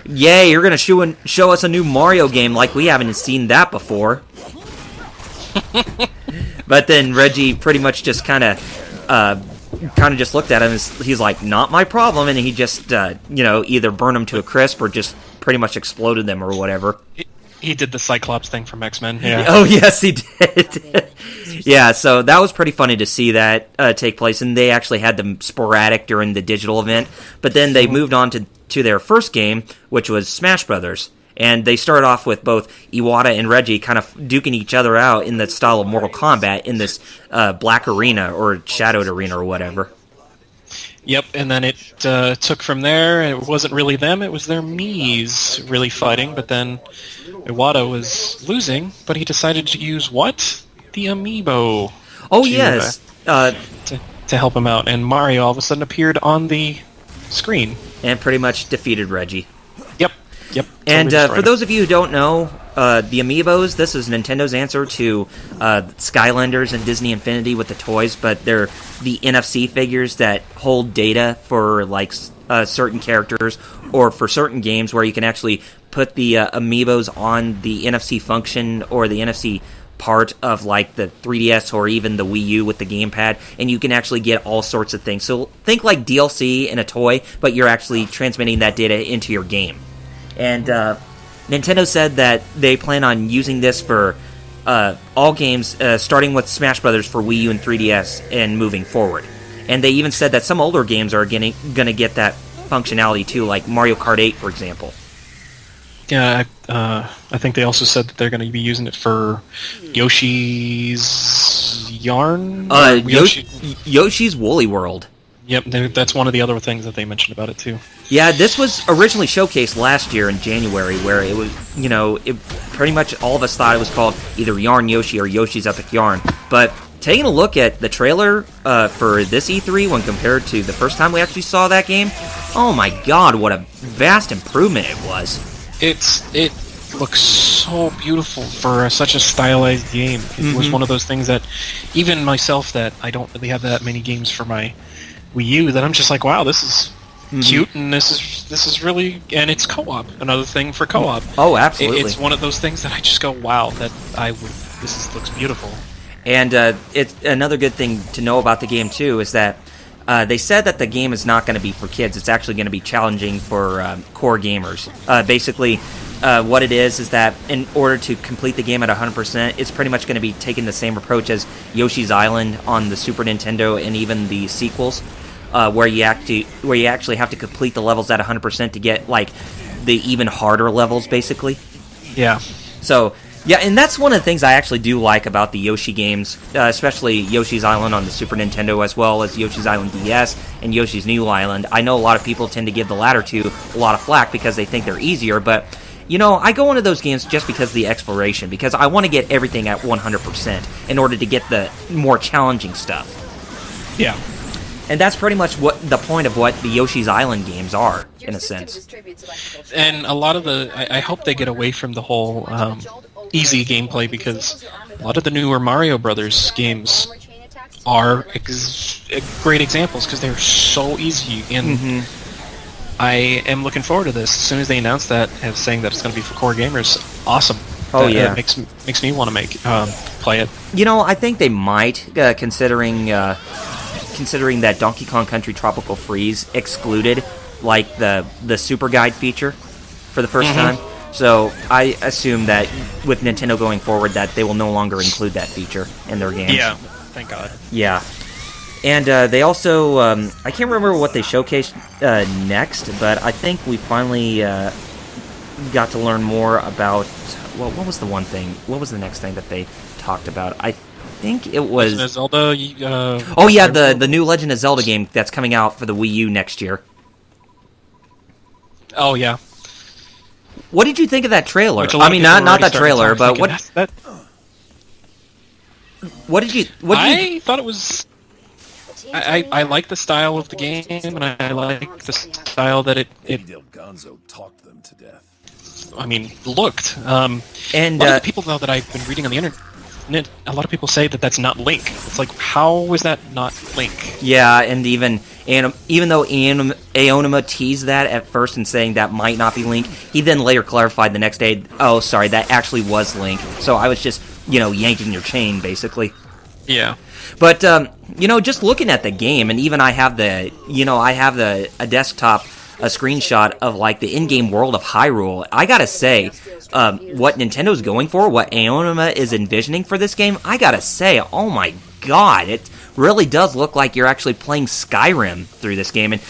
S1: yay, you're going to show us a new Mario game like we haven't seen that before. But then Reggie pretty much just kind of just looked at him and he's like, not my problem, and he just either burned them to a crisp or just pretty much exploded them or whatever.
S2: He did the Cyclops thing from X-Men. Yeah.
S1: Oh yes, he did. Yeah, so that was pretty funny to see that take place, and they actually had them sporadic during the digital event, but then they moved on to their first game, which was Smash Brothers. And they started off with both Iwata and Reggie kind of duking each other out in the style of Mortal Kombat in this black arena or shadowed arena or whatever.
S2: Yep, and then it took from there. It wasn't really them, it was their Miis really fighting, but then Iwata was losing, but he decided to use what? The Amiibo.
S1: Oh, yes.
S2: To help him out, and Mario all of a sudden appeared on the screen.
S1: And pretty much defeated Reggie.
S2: Yep.
S1: And for those of you who don't know, the Amiibos, this is Nintendo's answer to Skylanders and Disney Infinity with the toys, but they're the NFC figures that hold data for like certain characters or for certain games where you can actually put the Amiibos on the NFC function or the NFC part of like the 3DS or even the Wii U with the gamepad, and you can actually get all sorts of things. So think like DLC in a toy, but you're actually transmitting that data into your game. And Nintendo said that they plan on using this for all games, starting with Smash Brothers for Wii U and 3DS and moving forward. And they even said that some older games are going to get that functionality too, like Mario Kart 8, for example.
S2: Yeah, I think they also said that they're going to be using it for Yoshi's Yarn?
S1: Yoshi's Woolly World.
S2: Yep, that's one of the other things that they mentioned about it, too.
S1: Yeah, this was originally showcased last year in January, where it was, pretty much all of us thought it was called either Yarn Yoshi or Yoshi's Epic Yarn. But taking a look at the trailer for this E3 when compared to the first time we actually saw that game, oh my god, what a vast improvement it was.
S2: It looks so beautiful for such a stylized game. It was one of those things that even myself, that I don't really have that many games for my Wii U that I'm just like, wow, this is cute, and this is really, and it's co-op. Another thing for co-op.
S1: Oh, absolutely.
S2: It's one of those things that I just go, wow, looks beautiful.
S1: And it's another good thing to know about the game too is that they said that the game is not going to be for kids. It's actually going to be challenging for core gamers. Basically, what it is that in order to complete the game at 100%, it's pretty much going to be taking the same approach as Yoshi's Island on the Super Nintendo and even the sequels, where you actually have to complete the levels at 100% to get like the even harder levels, basically.
S2: Yeah.
S1: So. Yeah, and that's one of the things I actually do like about the Yoshi games, especially Yoshi's Island on the Super Nintendo, as well as Yoshi's Island DS and Yoshi's New Island. I know a lot of people tend to give the latter two a lot of flack because they think they're easier, but, I go into those games just because of the exploration, because I want to get everything at 100% in order to get the more challenging stuff.
S2: Yeah.
S1: And that's pretty much what the point of what the Yoshi's Island games are, in a sense.
S2: And a lot of I hope they get away from the whole easy gameplay, because a lot of the newer Mario Brothers games are great examples because they're so easy, and I am looking forward to this. As soon as they announce that, and saying that it's going to be for core gamers, awesome.
S1: Yeah,
S2: makes me want to play it.
S1: I think they might, considering that Donkey Kong Country Tropical Freeze excluded like the Super Guide feature for the first time. So I assume that with Nintendo going forward that they will no longer include that feature in their games.
S2: Yeah, thank God.
S1: Yeah. And they also, I can't remember what they showcased next, but I think we finally got to learn more about, what was the one thing? What was the next thing that they talked about? I think it was...
S2: Legend of Zelda?
S1: The new Legend of Zelda game that's coming out for the Wii U next year.
S2: Oh, yeah.
S1: What did you think of that trailer? I mean, not that trailer, but what... What did you...
S2: I thought it was... I like the style of the game, and I like the style that it
S3: Gonzo talked them to death.
S2: I mean, looked.
S1: And
S2: a lot of the people, though, that I've been reading on the internet, a lot of people say that that's not Link. It's like, how is that not Link?
S1: Yeah, and even though Aonuma teased that at first and saying that might not be Link, he then later clarified the next day, oh, sorry, that actually was Link. So I was just, yanking your chain, basically.
S2: Yeah.
S1: But, just looking at the game, and even I have a desktop, a screenshot of, like, the in-game world of Hyrule. I gotta say, what Nintendo's going for, what Aonuma is envisioning for this game, I gotta say, oh my god, it really does look like you're actually playing Skyrim through this game. And,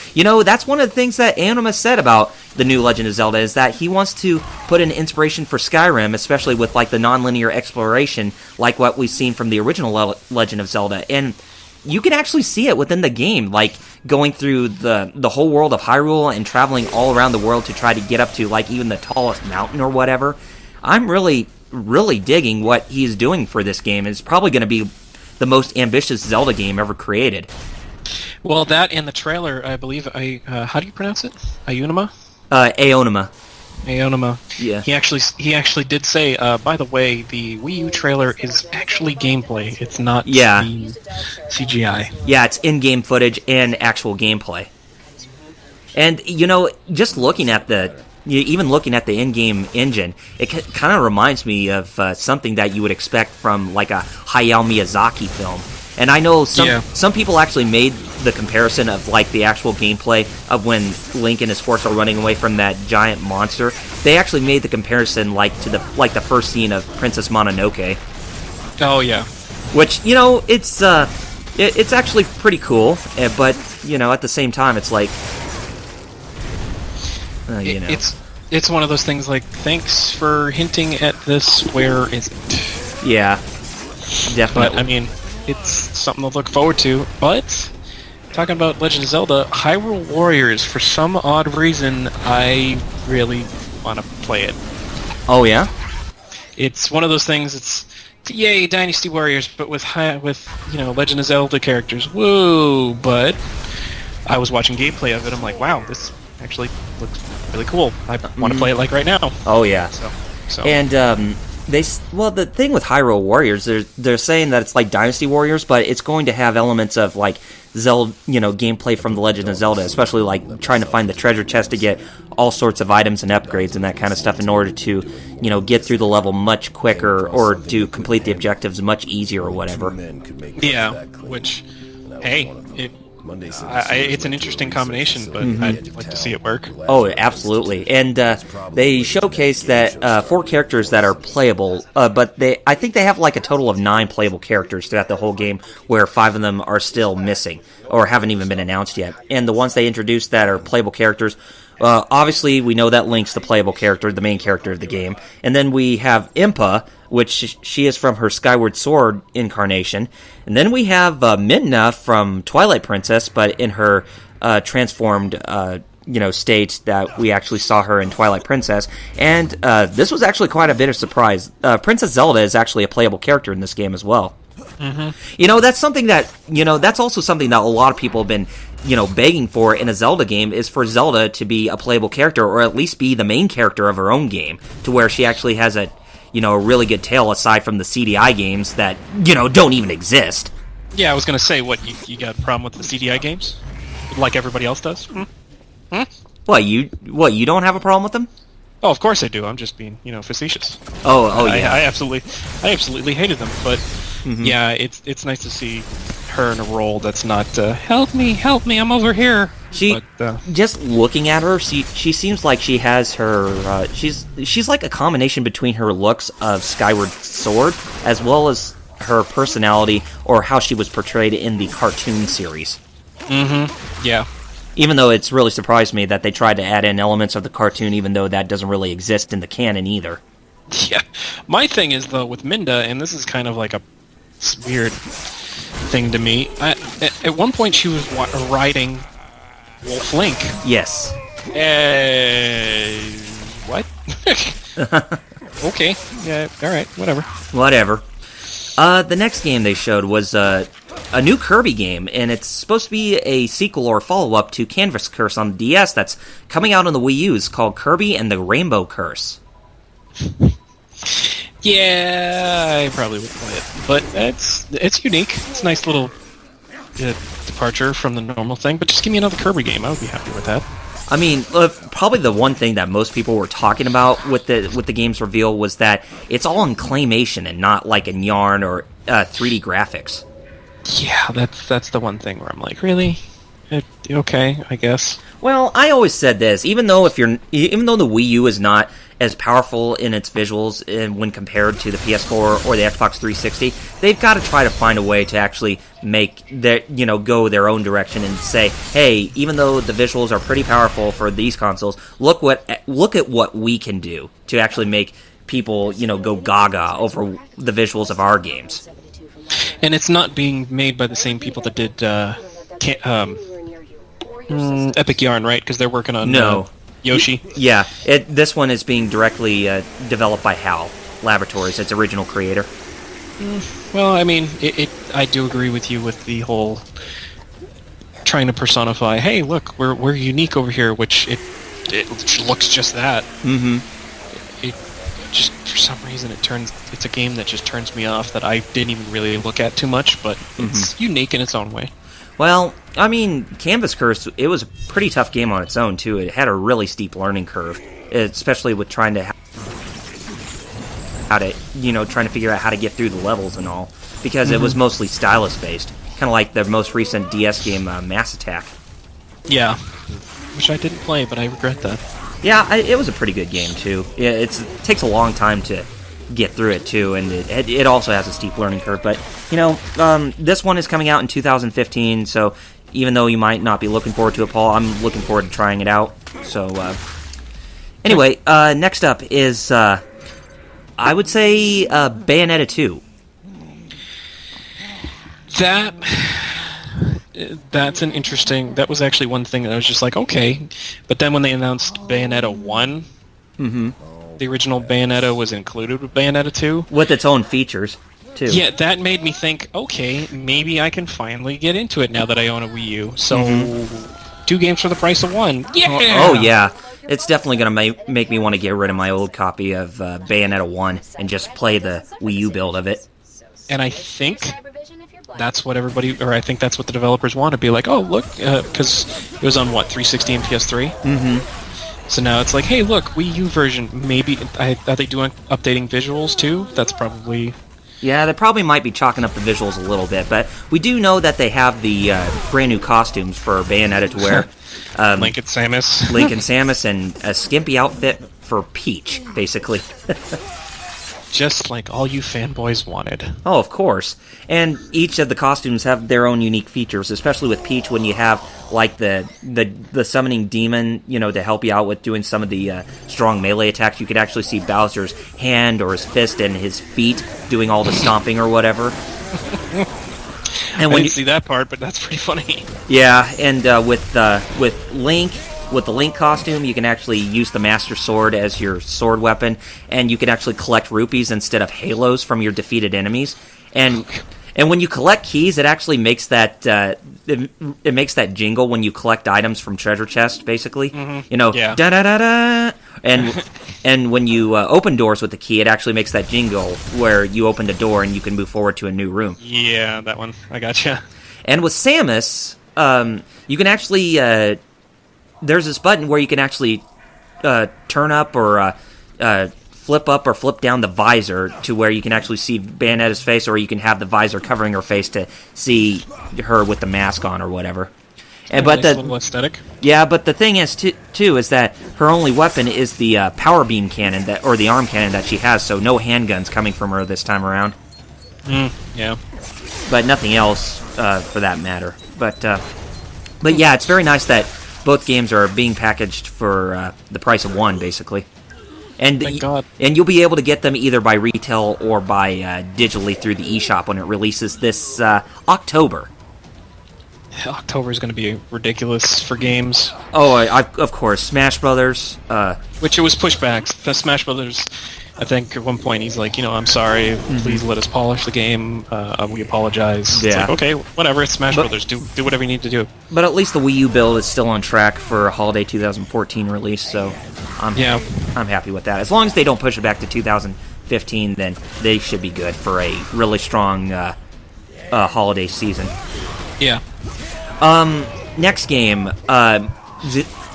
S1: that's one of the things that Aonuma said about the new Legend of Zelda, is that he wants to put an inspiration for Skyrim, especially with, like, the non-linear exploration, like what we've seen from the original Legend of Zelda. And you can actually see it within the game, like, going through the whole world of Hyrule and traveling all around the world to try to get up to, like, even the tallest mountain or whatever. I'm really, really digging what he's doing for this game. It's probably going to be the most ambitious Zelda game ever created.
S2: Well, that and the trailer, I believe, how do you pronounce it? Aonuma?
S1: Aonuma.
S2: Aonuma.
S1: Yeah.
S2: He actually did say, by the way, the Wii U trailer is actually gameplay. It's not CGI.
S1: Yeah, it's in-game footage and actual gameplay. And, just looking at the in-game engine, it kind of reminds me of something that you would expect from, like, a Hayao Miyazaki film. And I know some people actually made the comparison of, like, the actual gameplay of when Link and his horse are running away from that giant monster. They actually made the comparison, like, to the first scene of Princess Mononoke.
S2: Oh, yeah.
S1: Which, it's actually pretty cool, but, at the same time, it's like...
S2: It's one of those things like, thanks for hinting at this, where is it?
S1: Yeah, definitely.
S2: But, I mean, it's something to look forward to. But, talking about Legend of Zelda, Hyrule Warriors, for some odd reason, I really want to play it.
S1: Oh, yeah?
S2: It's one of those things, it's yay, Dynasty Warriors, but with Legend of Zelda characters. Woo! But I was watching gameplay of it, I'm like, wow, this actually looks really cool. I want to play it like right now.
S1: Oh, yeah.
S2: So.
S1: And Well, the thing with Hyrule Warriors, they're saying that it's like Dynasty Warriors, but it's going to have elements of like Zelda, gameplay from The Legend of Zelda, especially like trying to find the treasure chest to get all sorts of items and upgrades and that kind of stuff in order to, get through the level much quicker or to complete the objectives much easier or whatever.
S2: Yeah, which, hey, it's an interesting combination, but I'd like to see it work.
S1: Oh, absolutely. And they showcase that 4 characters that are playable, but I think they have like a total of 9 playable characters throughout the whole game, where 5 of them are still missing or haven't even been announced yet. And the ones they introduced that are playable characters, obviously we know that Link's the playable character, the main character of the game. And then we have Impa, which she is from her Skyward Sword incarnation. And then we have Midna from Twilight Princess, but in her transformed, state that we actually saw her in Twilight Princess. And this was actually quite a bit of surprise. Princess Zelda is actually a playable character in this game as well. Mm-hmm. That's something that, that's also something that a lot of people have been, begging for in a Zelda game, is for Zelda to be a playable character, or at least be the main character of her own game, to where she actually has a really good tale aside from the CDI games that, don't even exist.
S2: Yeah, I was going to say, what, you got a problem with the CDI games? Like everybody else does?
S1: What, you don't have a problem with them?
S2: Oh, of course I do. I'm just being, facetious.
S1: Oh, yeah.
S2: I absolutely hated them, but yeah, it's nice to see her in a role that's not, help me, I'm over here.
S1: Just looking at her, she seems like she has her, she's like a combination between her looks of Skyward Sword, as well as her personality, or how she was portrayed in the cartoon series.
S2: Yeah.
S1: Even though it's really surprised me that they tried to add in elements of the cartoon, even though that doesn't really exist in the canon either.
S2: Yeah. My thing is, though, with Minda, and this is kind of like a weird thing to me, at one point she was riding Wolf Link.
S1: Yes.
S2: What? Okay. Yeah, alright, whatever.
S1: Whatever. The next game they showed was a new Kirby game, and it's supposed to be a sequel or follow-up to Canvas Curse on the DS that's coming out on the Wii U. It's called Kirby and the Rainbow Curse.
S2: Yeah, I probably would play it, but it's unique. It's a nice little departure from the normal thing, but just give me another Kirby game. I would be happy with that.
S1: I mean, probably the one thing that most people were talking about with the game's reveal was that it's all in claymation and not like in yarn or 3D graphics.
S2: Yeah, that's the one thing where I'm like, really? Okay, I guess.
S1: Well, I always said this, even though the Wii U is not as powerful in its visuals when compared to the PS4 or the Xbox 360, they've got to try to find a way to actually make go their own direction and say, hey, even though the visuals are pretty powerful for these consoles, look at what we can do to actually make people go gaga over the visuals of our games.
S2: And it's not being made by the same people that did Epic Yarn, right? Because they're working on Yoshi.
S1: Yeah, this one is being directly developed by HAL Laboratories, its original creator.
S2: Well, I mean, I do agree with you with the whole trying to personify. Hey, look, we're unique over here, which it looks just that. Mm-hmm. It just for some reason it's a game that just turns me off, that I didn't even really look at too much, but it's unique in its own way.
S1: Well, I mean, Canvas Curse, it was a pretty tough game on its own, too. It had a really steep learning curve, especially with trying to figure out how to get through the levels and all, because it was mostly stylus-based, kind of like the most recent DS game, Mass Attack.
S2: Yeah, which I didn't play, but I regret that.
S1: Yeah, it was a pretty good game, too. Yeah, it takes a long time to get through it, too, and it also has a steep learning curve, but this one is coming out in 2015, so even though you might not be looking forward to it, Paul, I'm looking forward to trying it out. So anyway, next up is I would say Bayonetta 2.
S2: That's an interesting. That was actually one thing that I was just like, okay, but then when they announced Bayonetta 1, the original Bayonetta was included with Bayonetta 2.
S1: With its own features, too.
S2: Yeah, that made me think, okay, maybe I can finally get into it now that I own a Wii U. So, 2 games for the price of 1. Yeah!
S1: Oh, yeah. it's definitely going to make me want to get rid of my old copy of Bayonetta 1 and just play the Wii U build of it.
S2: And I think that's what I think that's what the developers want to be like, oh, look, because it was on, 360 and PS3?
S1: Mm-hmm.
S2: So now it's like, hey, look, Wii U version, maybe, are they doing updating visuals too? That's probably...
S1: Yeah, they probably might be chalking up the visuals a little bit, but we do know that they have the brand new costumes for Bayonetta to wear.
S2: Link and Samus.
S1: Link and Samus, and a skimpy outfit for Peach, basically.
S2: Just like all you fanboys wanted.
S1: Oh, of course. And each of the costumes have their own unique features, especially with Peach when you have, like, the summoning demon, to help you out with doing some of the strong melee attacks. You could actually see Bowser's hand or his fist and his feet doing all the stomping or whatever.
S2: And I didn't see that part, but that's pretty funny.
S1: Yeah, and with Link... With the Link costume, you can actually use the Master Sword as your sword weapon, and you can actually collect rupees instead of halos from your defeated enemies. And when you collect keys, it actually makes that it makes that jingle when you collect items from treasure chest, basically.
S2: Mm-hmm.
S1: Da da da da. And when you open doors with the key, it actually makes that jingle where you opened a door and you can move forward to a new room.
S2: Yeah, that one. I gotcha.
S1: And with Samus, you can actually... there's this button where you can actually turn up or flip up or flip down the visor to where you can actually see Bayonetta's face, or you can have the visor covering her face to see her with the mask on or whatever. And but
S2: nice little aesthetic.
S1: Yeah, but the thing is too is that her only weapon is the power beam cannon or the arm cannon that she has, so no handguns coming from her this time around.
S2: Yeah.
S1: But nothing else for that matter. But yeah, it's very nice that both games are being packaged for the price of one, basically. And
S2: Thank God.
S1: And you'll be able to get them either by retail or by digitally through the eShop when it releases this October.
S2: October is going to be ridiculous for games.
S1: Oh, of course. Smash Brothers.
S2: Which it was pushed back. The Smash Brothers, I think at one point he's like, I'm sorry, please let us polish the game. We apologize.
S1: Yeah.
S2: It's like, okay, whatever, it's Smash Brothers. Do whatever you need to do.
S1: But at least the Wii U build is still on track for a holiday 2014 release, so I'm happy with that. As long as they don't push it back to 2015, then they should be good for a really strong holiday season.
S2: Yeah.
S1: Next game,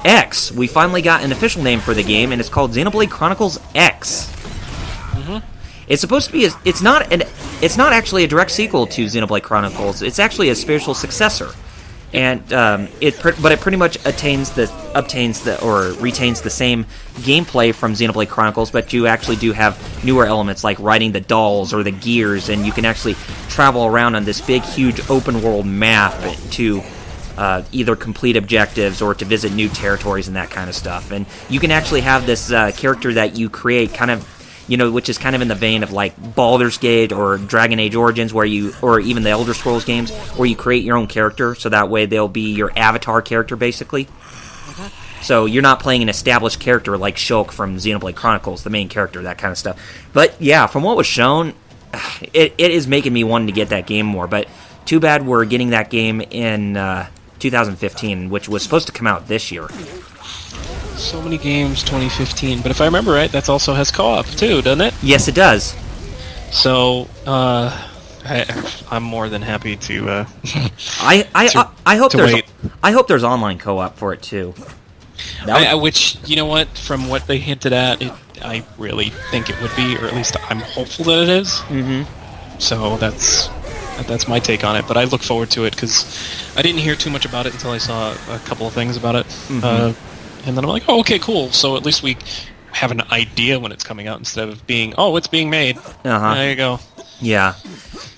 S1: X. We finally got an official name for the game, and it's called Xenoblade Chronicles X. It's supposed to be. It's not actually a direct sequel to Xenoblade Chronicles. It's actually a spiritual successor, and it pretty much retains the same gameplay from Xenoblade Chronicles, but you actually do have newer elements like riding the dolls or the gears, and you can actually travel around on this big, huge open world map to either complete objectives or to visit new territories and that kind of stuff. And you can actually have this character that you create kind of, which is kind of in the vein of like Baldur's Gate or Dragon Age Origins, or even the Elder Scrolls games, where you create your own character, so that way they'll be your avatar character, basically. So you're not playing an established character like Shulk from Xenoblade Chronicles, the main character, that kind of stuff. But yeah, from what was shown, it is making me want to get that game more. But too bad we're getting that game in 2015, which was supposed to come out this year.
S2: So many games, 2015. But if I remember right, that also has co-op too, doesn't it?
S1: Yes, it does.
S2: So, I'm more than happy to.
S1: I hope
S2: wait.
S1: I hope there's online co-op for it too.
S2: Which, you know what? From what they hinted at, I really think it would be, or at least I'm hopeful that it is.
S1: Mm-hmm.
S2: So that's my take on it. But I look forward to it because I didn't hear too much about it until I saw a couple of things about it. Mm-hmm. And then I'm like, oh, okay, cool. So at least we have an idea when it's coming out instead of being, oh, it's being made.
S1: Uh-huh.
S2: There you go.
S1: Yeah.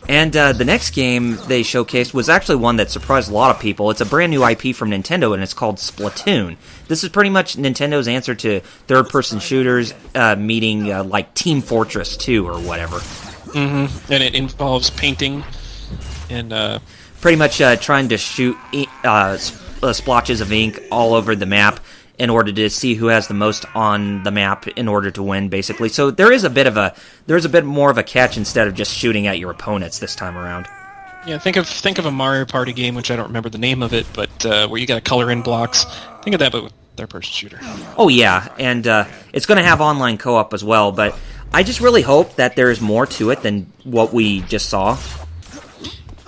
S1: And the next game they showcased was actually one that surprised a lot of people. It's a brand new IP from Nintendo, and it's called Splatoon. This is pretty much Nintendo's answer to third-person shooters meeting like Team Fortress 2 or whatever.
S2: Mm-hmm. And it involves painting and...
S1: pretty much trying to shoot splotches of ink all over the map in order to see who has the most on the map in order to win, basically. So there's a bit more of a catch instead of just shooting at your opponents this time around.
S2: Yeah, think of a Mario Party game, which I don't remember the name of it, but where you got to color in blocks. Think of that, but third-person shooter.
S1: Oh, yeah, and it's going to have online co-op as well, but I just really hope that there's more to it than what we just saw.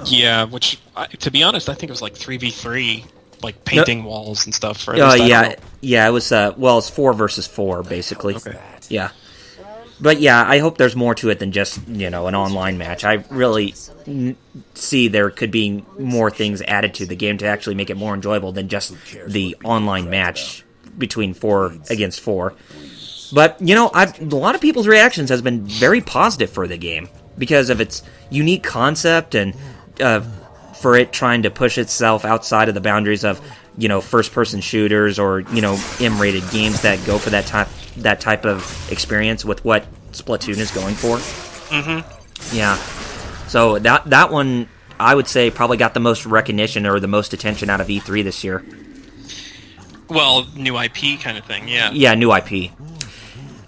S2: Yeah, which, to be honest, I think it was like 3v3, like painting walls and stuff. Or
S1: yeah, it was, it's 4 versus 4, basically.
S2: Okay.
S1: Yeah. But yeah, I hope there's more to it than just, an online match. I really see there could be more things added to the game to actually make it more enjoyable than just the online match between 4 against 4. But, a lot of people's reactions has been very positive for the game because of its unique concept and for it trying to push itself outside of the boundaries of, first-person shooters or, M-rated games that go for that type of experience with what Splatoon is going for.
S2: Mm-hmm.
S1: Yeah. So that one, I would say, probably got the most recognition or the most attention out of E3 this year.
S2: Well, new IP kind of thing, yeah.
S1: Yeah, new IP.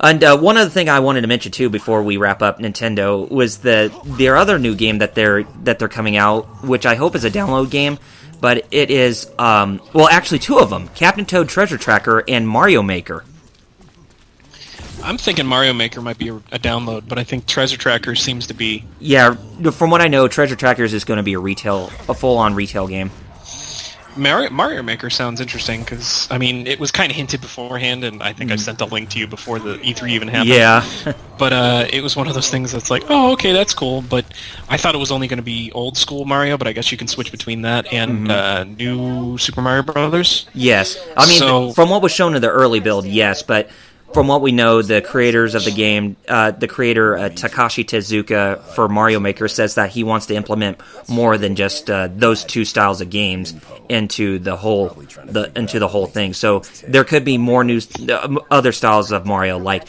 S1: And one other thing I wanted to mention too before we wrap up Nintendo was their other new game that they're coming out, which I hope is a download game, but it is actually 2 of them: Captain Toad Treasure Tracker and Mario Maker.
S2: I'm thinking Mario Maker might be a download, but I think Treasure Tracker seems to be...
S1: Yeah, from what I know, Treasure Tracker is just going to be a full-on retail game.
S2: Mario Maker sounds interesting, because, it was kind of hinted beforehand, and I think I sent a link to you before the E3 even happened.
S1: Yeah.
S2: But it was one of those things that's like, oh, okay, that's cool, but I thought it was only going to be old-school Mario, but I guess you can switch between that and new Super Mario Brothers.
S1: Yes. From what was shown in the early build, yes, but... From what we know, the creators of the game, the creator Takashi Tezuka for Mario Maker says that he wants to implement more than just those 2 styles of games into the whole thing. So there could be more new other styles of Mario, like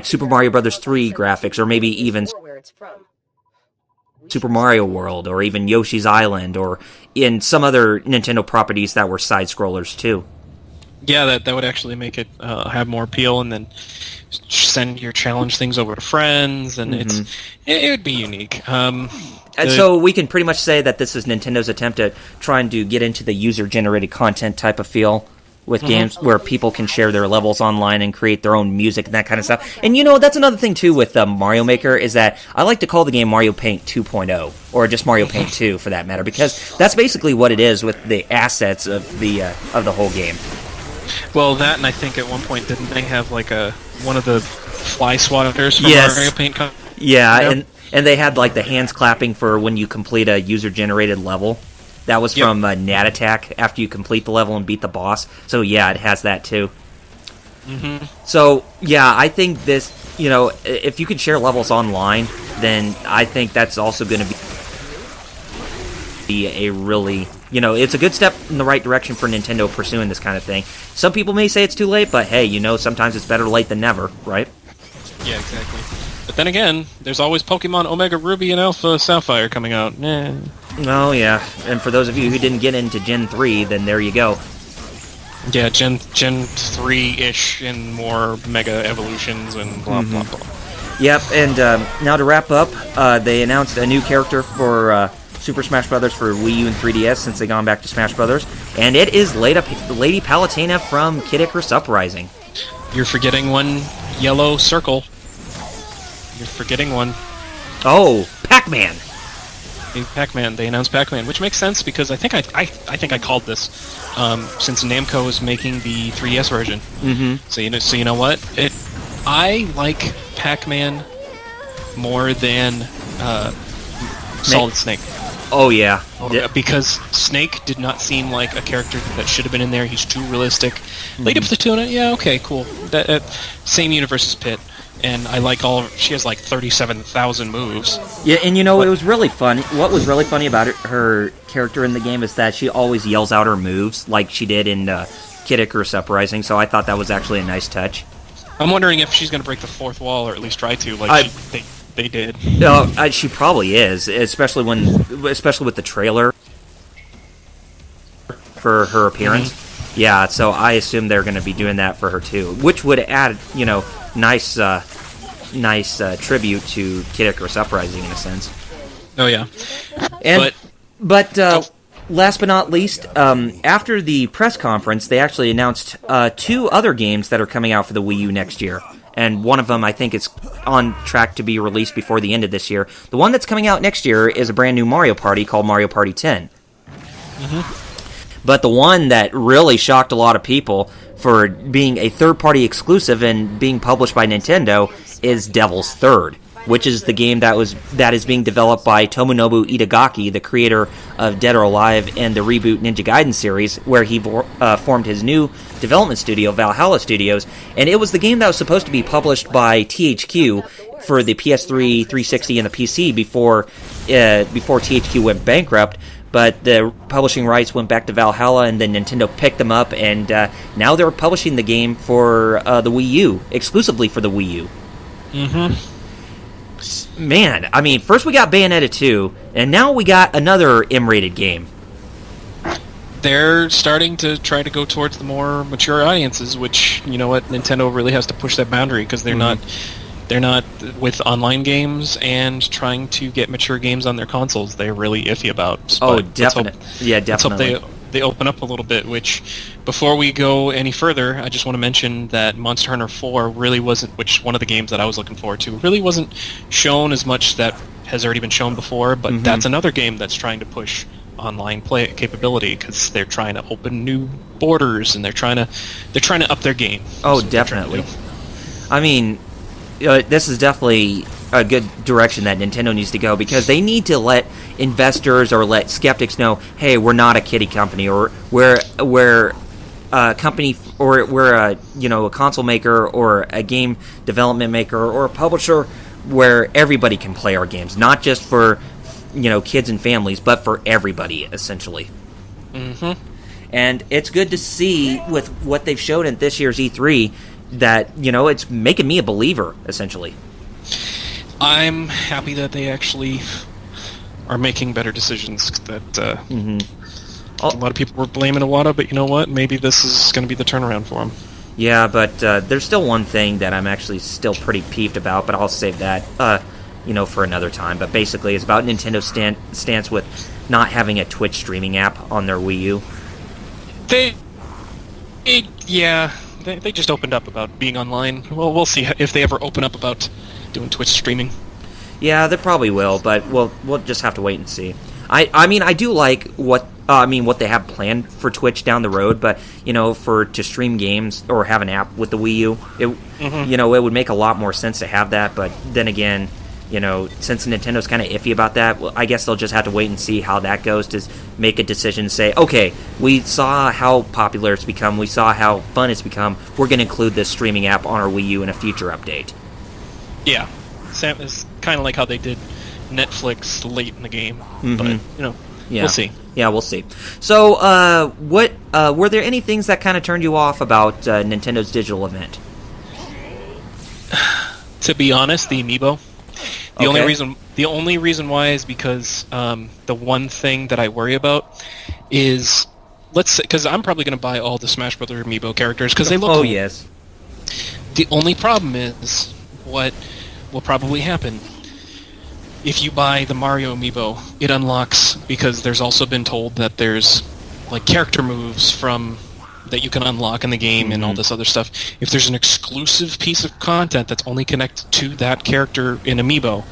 S1: Super Mario Brothers 3 graphics, or maybe even Super Mario World, or even Yoshi's Island, or in some other Nintendo properties that were side scrollers too.
S2: Yeah, that would actually make it have more appeal, and then send your challenge things over to friends, and it would be unique.
S1: And so we can pretty much say that this is Nintendo's attempt at trying to get into the user-generated content type of feel with games where people can share their levels online and create their own music and that kind of stuff. And that's another thing too with Mario Maker is that I like to call the game Mario Paint 2.0, or just Mario Paint 2 for that matter, because that's basically what it is with the assets of the whole game.
S2: Well, that, and I think at one point, didn't they have like one of the fly swatters from Mario Paint?
S1: Yeah, and they had like the hands clapping for when you complete a user-generated level. That was from Nat Attack after you complete the level and beat the boss. So yeah, it has that too.
S2: Mm-hmm.
S1: So yeah, I think this, if you can share levels online, then I think that's also going to be a really... it's a good step in the right direction for Nintendo pursuing this kind of thing. Some people may say it's too late, but hey, sometimes it's better late than never, right?
S2: Yeah, exactly. But then again, there's always Pokemon Omega Ruby and Alpha Sapphire coming out.
S1: Oh, yeah. And for those of you who didn't get into Gen 3, then there you go.
S2: Yeah, Gen 3-ish and more Mega Evolutions and blah, blah, blah.
S1: Yep, and now to wrap up, they announced a new character for... Super Smash Bros. For Wii U and 3DS since they've gone back to Smash Bros. And it is Lady Palutena from Kid Icarus Uprising.
S2: You're forgetting one yellow circle. You're forgetting one.
S1: Oh, Pac-Man.
S2: Pac-Man. They announced Pac-Man, which makes sense because I think I called this since Namco is making the 3DS version.
S1: Mm-hmm.
S2: So you know what? I like Pac-Man more than Solid Snake.
S1: Oh, yeah.
S2: Because Snake did not seem like a character that should have been in there. He's too realistic. Lady Palutena, yeah, okay, cool. That same universe as Pit. And I like she has like 37,000 moves.
S1: Yeah, and it was really fun. What was really funny about her character in the game is that she always yells out her moves like she did in Kid Icarus Uprising, so I thought that was actually a nice touch.
S2: I'm wondering if she's going to break the fourth wall, or at least try to, they did.
S1: She probably is, especially with the trailer for her appearance. Mm-hmm. Yeah, so I assume they're going to be doing that for her too, which would add, nice tribute to Kid Icarus Uprising in a sense.
S2: Oh yeah,
S1: but last but not least, after the press conference, they actually announced 2 other games that are coming out for the Wii U next year. And one of them, I think, is on track to be released before the end of this year. The one that's coming out next year is a brand new Mario Party called Mario Party 10. But the one that really shocked a lot of people for being a third-party exclusive and being published by Nintendo is Devil's Third, which is the game that is being developed by Tomonobu Itagaki, the creator of Dead or Alive and the reboot Ninja Gaiden series, where he formed his new development studio, Valhalla Studios, and it was the game that was supposed to be published by THQ for the PS3, 360, and the PC before THQ went bankrupt. But the publishing rights went back to Valhalla, and then Nintendo picked them up, and now they're publishing the game for the Wii U, exclusively for the Wii U. Man, I mean, first we got Bayonetta 2, and now we got another M-rated game.
S2: They're starting to try to go towards the more mature audiences, which, you know what, Nintendo really has to push that boundary, because they're not with online games and trying to get mature games on their consoles. They're really iffy about.
S1: Oh, definitely. Yeah, definitely.
S2: Let's hope they open up a little bit. Which, before we go any further, I just want to mention that Monster Hunter 4 really wasn't, which one of the games that I was looking forward to, really wasn't shown as much that has already been shown before. But that's another game that's trying to push online play capability, because they're trying to open new borders and they're trying to up their game.
S1: Oh, definitely. I mean, this is definitely a good direction that Nintendo needs to go, because they need to let investors or let skeptics know, hey, we're not a kiddie company, or we're a company, or we're a console maker or a game development maker or a publisher where everybody can play our games, not just for kids and families, but for everybody, essentially. And it's good to see with what they've shown at this year's E3 that, it's making me a believer, essentially.
S2: I'm happy that they actually are making better decisions. That a lot of people were blaming Iwata, but you know what? Maybe this is going to be the turnaround for them.
S1: Yeah, but there's still one thing that I'm actually still pretty peeved about, but I'll save that, for another time. But basically, it's about Nintendo's stance with not having a Twitch streaming app on their Wii U. They just opened up about being online. Well, we'll see if they ever open up about doing Twitch streaming. Yeah, they probably will, but we'll just have to wait and see. I mean, I do like what they have planned for Twitch down the road, but to stream games or have an app with the Wii U, it would make a lot more sense to have that. But then again, since Nintendo's kind of iffy about that, well, I guess they'll just have to wait and see how that goes to make a decision. Say, okay, we saw how popular it's become, we saw how fun it's become, we're going to include this streaming app on our Wii U in a future update.
S2: Yeah, Sam, is kind of like how they did Netflix late in the game, but we'll see.
S1: Yeah, we'll see. So, what were there any things that kind of turned you off about Nintendo's digital event?
S2: To be honest, the Amiibo. The only reason why is because the one thing that I worry about is, let's say, because I'm probably going to buy all the Smash Bros. Amiibo characters because they look cool.
S1: Yes.
S2: The only problem is what will probably happen. If you buy the Mario Amiibo, it unlocks, because there's also been told that there's like character moves from that you can unlock in the game and all this other stuff. If there's an exclusive piece of content that's only connected to that character in Amiibo,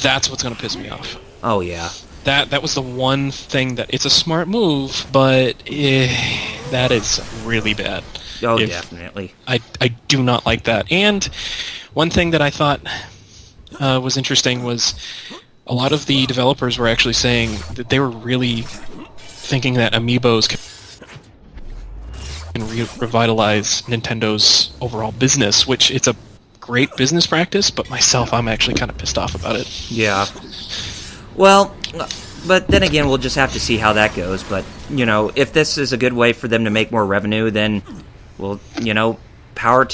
S2: that's what's going to piss me off.
S1: Oh, yeah.
S2: That was the one thing that, it's a smart move, but that is really bad.
S1: Oh, definitely.
S2: I do not like that. And one thing that I thought was interesting was a lot of the developers were actually saying that they were really thinking that Amiibos can revitalize Nintendo's overall business, which it's a great business practice, but myself, I'm actually kind of pissed off about it.
S1: Yeah. Well, but then again, we'll just have to see how that goes. But, if this is a good way for them to make more revenue, then, well, all the power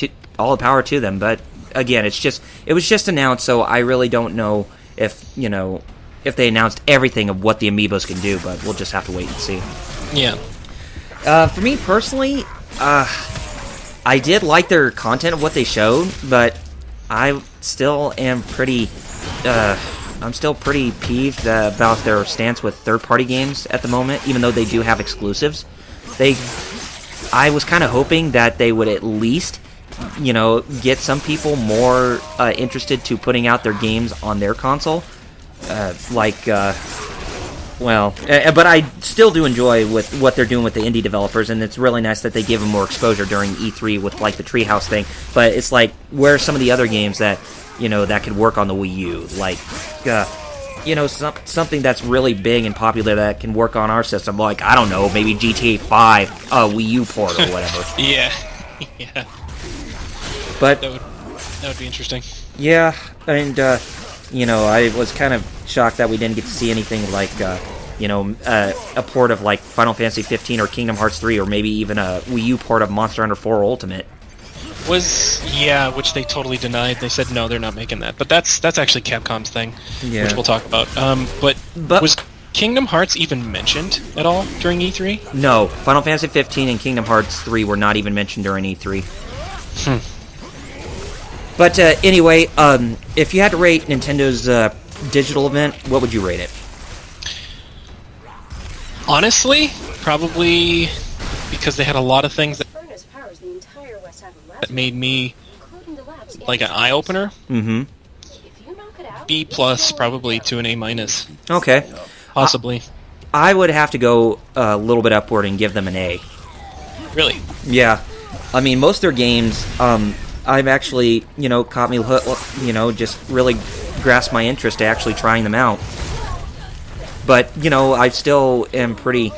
S1: to them. But, again, it was just announced, so I really don't know if they announced everything of what the Amiibos can do, but we'll just have to wait and see.
S2: Yeah.
S1: For me personally, I did like their content of what they showed, but I still am pretty I'm still pretty peeved about their stance with third-party games at the moment, even though they do have exclusives. I was kind of hoping that they would at least, get some people more interested to putting out their games on their console. But I still do enjoy with what they're doing with the indie developers, and it's really nice that they give them more exposure during E3 with like the Treehouse thing. But it's like, where are some of the other games that that could work on the Wii U? Like, something that's really big and popular that can work on our system. Like, I don't know, maybe GTA 5 Wii U port or whatever.
S2: Yeah.
S1: But
S2: that would be interesting.
S1: Yeah, and I was kind of shocked that we didn't get to see anything like a port of like Final Fantasy 15 or Kingdom Hearts 3, or maybe even a Wii U port of Monster Hunter 4 Ultimate.
S2: Which they totally denied. They said no, they're not making that. But that's actually Capcom's thing, which we'll talk about. But was Kingdom Hearts even mentioned at all during E3?
S1: No, Final Fantasy 15 and Kingdom Hearts 3 were not even mentioned during E3. But anyway, if you had to rate Nintendo's digital event, what would you rate it?
S2: Honestly, probably because they had a lot of things that made me like an eye-opener.
S1: Mm-hmm.
S2: B+, probably to an A-.
S1: Okay.
S2: Possibly.
S1: I would have to go a little bit upward and give them an A.
S2: Really?
S1: Yeah. I mean, most of their games, I've actually, caught me hooked, just really grasped my interest to actually trying them out. But, I still am pretty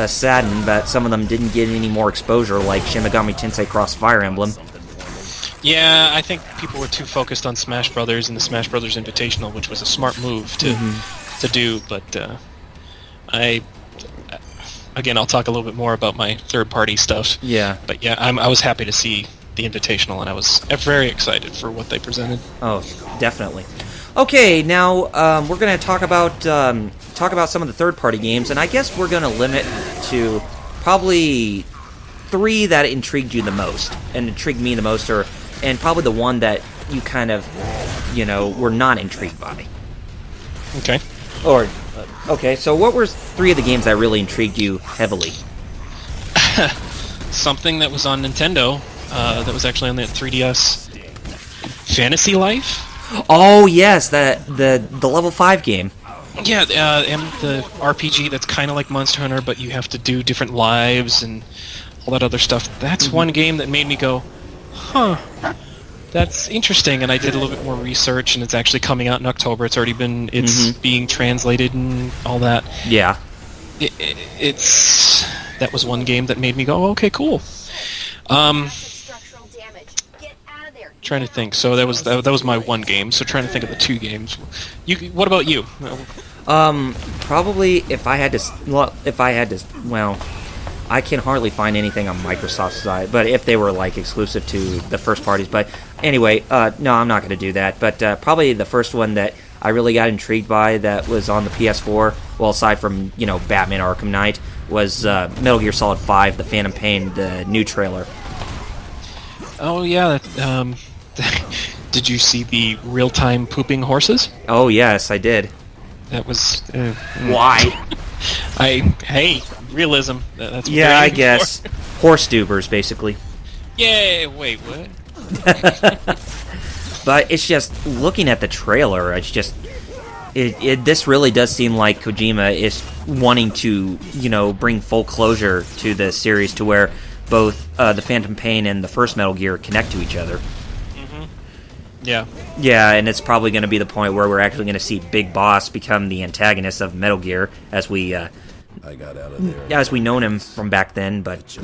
S1: saddened that some of them didn't get any more exposure, like Shin Megami Tensei Cross Fire Emblem.
S2: Yeah, I think people were too focused on Smash Brothers and the Smash Brothers Invitational, which was a smart move to do, but again, I'll talk a little bit more about my third-party stuff.
S1: Yeah.
S2: But yeah, I was happy to see the Invitational, and I was very excited for what they presented.
S1: Oh, definitely. Okay, now we're going to talk about some of the third-party games, and I guess we're going to limit to probably 3 that intrigued you the most, and intrigued me the most, and probably the one that you kind of, were not intrigued by.
S2: Okay.
S1: Okay, so what were 3 of the games that really intrigued you heavily?
S2: Something that was on Nintendo, that was actually on the 3DS. Fantasy Life?
S1: Oh, yes, the level 5 game.
S2: Yeah, and the RPG that's kind of like Monster Hunter, but you have to do different lives and all that other stuff. That's one game that made me go, huh, that's interesting. And I did a little bit more research, and it's actually coming out in October. It's already been, being translated and all that.
S1: Yeah.
S2: That was one game that made me go, okay, cool. Trying to think. So that was my one game. So trying to think of the 2 games. What about you?
S1: Probably if I had to, well, I can hardly find anything on Microsoft's side, but if they were like exclusive to the first parties. But anyway, no, I'm not going to do that. But probably the first one that I really got intrigued by that was on the PS4, well, aside from Batman Arkham Knight, was Metal Gear Solid 5: The Phantom Pain, the new trailer.
S2: Oh yeah. Did you see the real-time pooping horses?
S1: Oh yes, I did.
S2: That was
S1: why?
S2: Hey, realism. That's what
S1: yeah, I guess horse dubers basically.
S2: Yay! Wait, what?
S1: But it's just looking at the trailer. It's just this really does seem like Kojima is wanting to bring full closure to the series to where both the Phantom Pain and the first Metal Gear connect to each other.
S2: Yeah.
S1: Yeah, and it's probably going to be the point where we're actually going to see Big Boss become the antagonist of Metal Gear as we
S3: I got out of there.
S1: as we known him from back then. But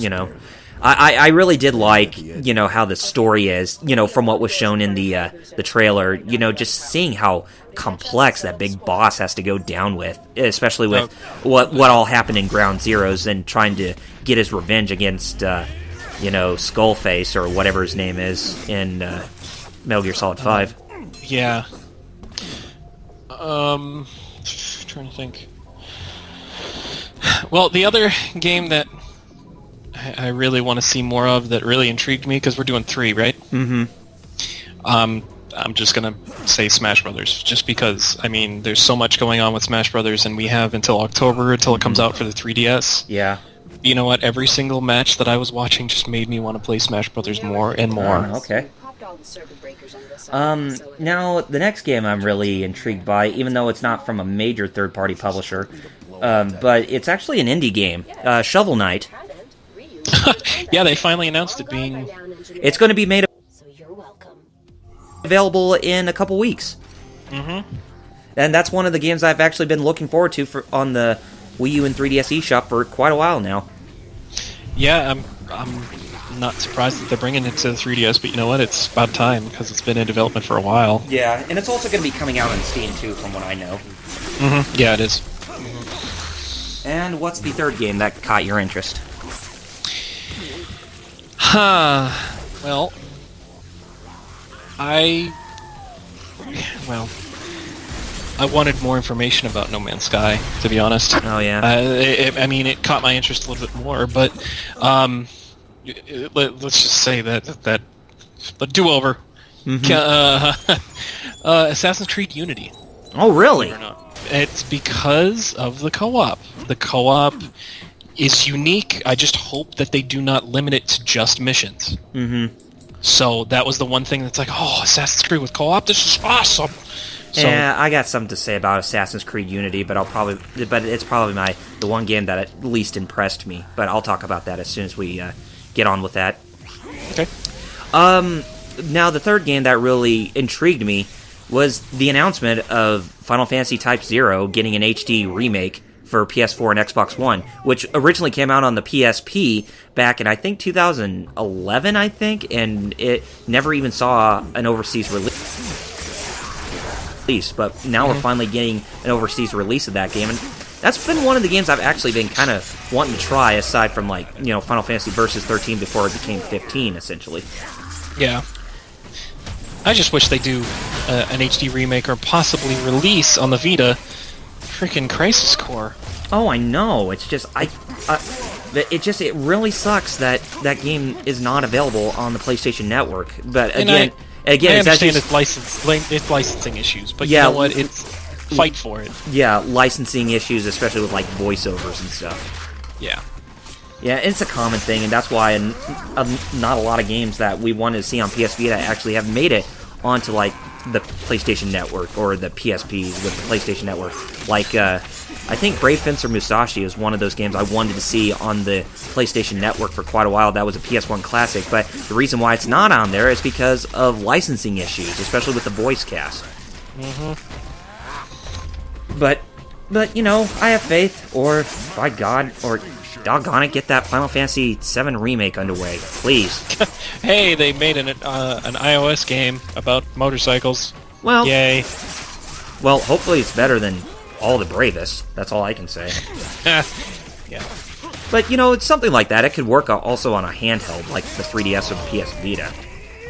S1: I really did like how the story is from what was shown in the trailer. Just seeing how complex that Big Boss has to go down with, especially with what all happened in Ground Zeroes and trying to get his revenge against Skullface or whatever his name is in Metal Gear Solid 5.
S2: Yeah. Trying to think. Well, the other game that I really want to see more of that really intrigued me, because we're doing 3, right?
S1: Mm-hmm.
S2: I'm just gonna say Smash Brothers, just because, I mean, there's so much going on with Smash Brothers, and we have until October until it comes out for the 3DS.
S1: Yeah.
S2: You know what? Every single match that I was watching just made me want to play Smash Brothers more and more.
S1: Okay. Now, the next game I'm really intrigued by, even though it's not from a major third-party publisher, but it's actually an indie game, Shovel Knight.
S2: Yeah, they finally announced it being...
S1: It's going to be made available in a couple weeks.
S2: Mm-hmm.
S1: And that's one of the games I've actually been looking forward to on the Wii U and 3DS eShop for quite a while now.
S2: Yeah, I'm not surprised that they're bringing it to the 3DS, but you know what? It's about time, because it's been in development for a while.
S1: Yeah, and it's also going to be coming out on Steam, too, from what I know.
S2: Mm-hmm. Yeah, it is.
S1: And what's the third game that caught your interest?
S2: Well, I wanted more information about No Man's Sky, to be honest.
S1: Oh, yeah.
S2: It caught my interest a little bit more, but let's just say that the do-over.
S1: Mm-hmm.
S2: Assassin's Creed Unity.
S1: Oh, really?
S2: It's because of the co-op. The co-op is unique. I just hope that they do not limit it to just missions.
S1: Mm-hmm.
S2: So that was the one thing that's like, oh, Assassin's Creed with co-op, this is awesome. So,
S1: yeah, I got something to say about Assassin's Creed Unity, but it's probably the one game that at least impressed me. But I'll talk about that as soon as we get on with that.
S2: Okay.
S1: Now the third game that really intrigued me was the announcement of Final Fantasy Type 0 getting an HD remake for PS4 and Xbox One, which originally came out on the PSP back in, I think, 2011, and it never even saw an overseas release. But now we're finally getting an overseas release of that game, and that's been one of the games I've actually been kind of wanting to try, aside from, like, you know, Final Fantasy Versus 13 before it became 15, essentially.
S2: Yeah. I just wish they do an HD remake or possibly release on the Vita freaking Crisis Core.
S1: Oh, I know. It's just it really sucks that that game is not available on the PlayStation Network. But again,
S2: I understand it's licensing issues, but
S1: yeah,
S2: you know what? It's fight for it.
S1: Yeah, licensing issues, especially with like voiceovers and stuff.
S2: Yeah.
S1: Yeah, it's a common thing, and that's why not a lot of games that we wanted to see on PS Vita actually have made it onto like the PlayStation Network or the PSPs with the PlayStation Network. Like, I think Brave Fencer Musashi is one of those games I wanted to see on the PlayStation Network for quite a while. That was a PS1 classic, but the reason why it's not on there is because of licensing issues, especially with the voice cast.
S2: Mm-hmm.
S1: But you know, I have faith, or by God, or doggone it, get that Final Fantasy VII Remake underway, please.
S2: Hey, they made an iOS game about motorcycles.
S1: Well,
S2: yay.
S1: Well, hopefully it's better than all the Bravest. That's all I can say.
S2: Yeah.
S1: But, you know, it's something like that. It could work also on a handheld, like the 3DS or the PS Vita.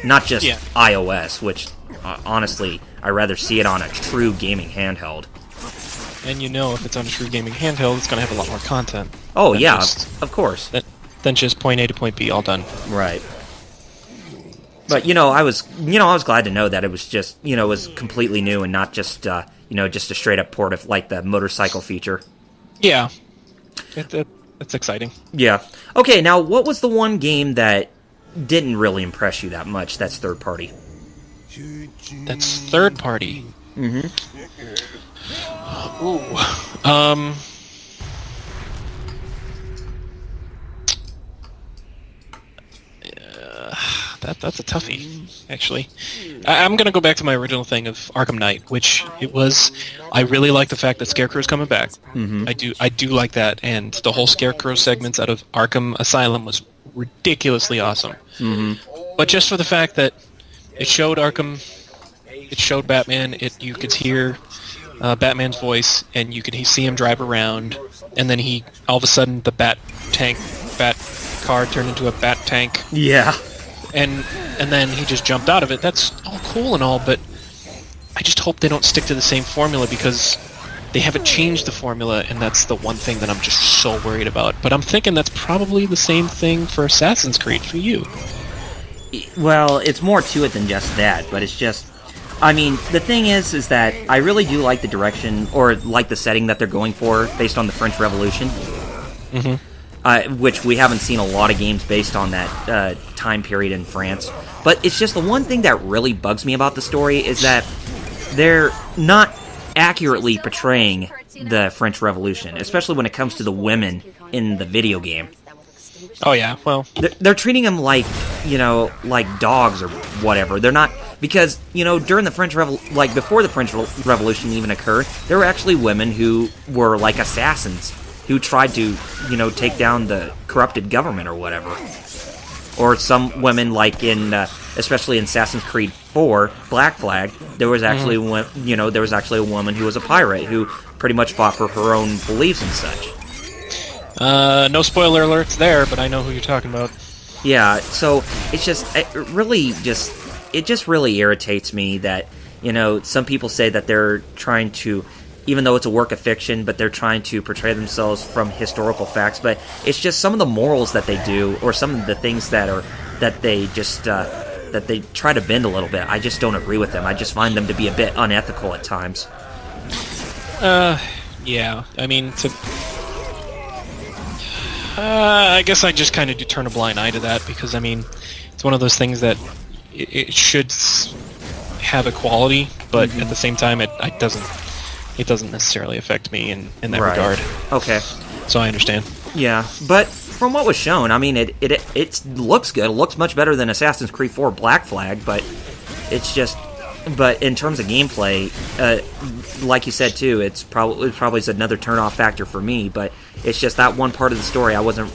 S1: Not just iOS, which, honestly, I'd rather see it on a true gaming handheld.
S2: And you know, if it's on a true gaming handheld, it's going to have a lot more content.
S1: Oh, yeah, of course.
S2: Than just point A to point B, all done.
S1: Right. But, I was glad to know that it was just, it was completely new and not just, just a straight-up port of, like, the motorcycle feature.
S2: Yeah. It's exciting.
S1: Yeah. Okay, now, what was the one game that didn't really impress you that much that's third-party?
S2: That's third-party?
S1: Mm-hmm.
S2: Ooh. That's a toughie, actually. I'm going to go back to my original thing of Arkham Knight, which I really like the fact that Scarecrow's coming back.
S1: Mm-hmm.
S2: I do like that, and the whole Scarecrow segments out of Arkham Asylum was ridiculously awesome.
S1: Mm-hmm.
S2: But just for the fact that it showed Arkham, it showed Batman, you could hear Batman's voice, and you could see him drive around, and then all of a sudden the Bat car turned into a Bat tank.
S1: Yeah.
S2: And then he just jumped out of it. That's all cool and all, but I just hope they don't stick to the same formula, because they haven't changed the formula, and that's the one thing that I'm just so worried about. But I'm thinking that's probably the same thing for Assassin's Creed for you.
S1: Well, it's more to it than just that, but it's just, I mean, the thing is that I really do like the direction, or like the setting that they're going for, based on the French Revolution. Which we haven't seen a lot of games based on that time period in France. But it's just the one thing that really bugs me about the story is that they're not accurately portraying the French Revolution, especially when it comes to the women in the video game.
S2: Oh yeah, well,
S1: they're treating them like, like dogs or whatever. They're not, because during the French like before the French Revolution even occurred, there were actually women who were like assassins who tried to take down the corrupted government or whatever. Or some women, like in especially in Assassin's Creed 4 Black Flag, there was actually there was actually a woman who was a pirate who pretty much fought for her own beliefs and such.
S2: No spoiler alerts there, but I know who you're talking about.
S1: Yeah, so it's just it just really irritates me that some people say that they're trying to, even though it's a work of fiction, but they're trying to portray themselves from historical facts. But it's just some of the morals that they do, or some of the things that they just that they try to bend a little bit. I just don't agree with them. I just find them to be a bit unethical at times.
S2: Yeah. I mean, I guess I just kind of do turn a blind eye to that, because I mean, it's one of those things that it should have equality, but at the same time, it doesn't necessarily affect me in that regard. Okay. So I understand.
S1: Yeah, but from what was shown, I mean, it looks good. It looks much better than Assassin's Creed 4 Black Flag, but it's just... But in terms of gameplay, like you said too, it's probably another turn-off factor for me, but it's just that one part of the story I wasn't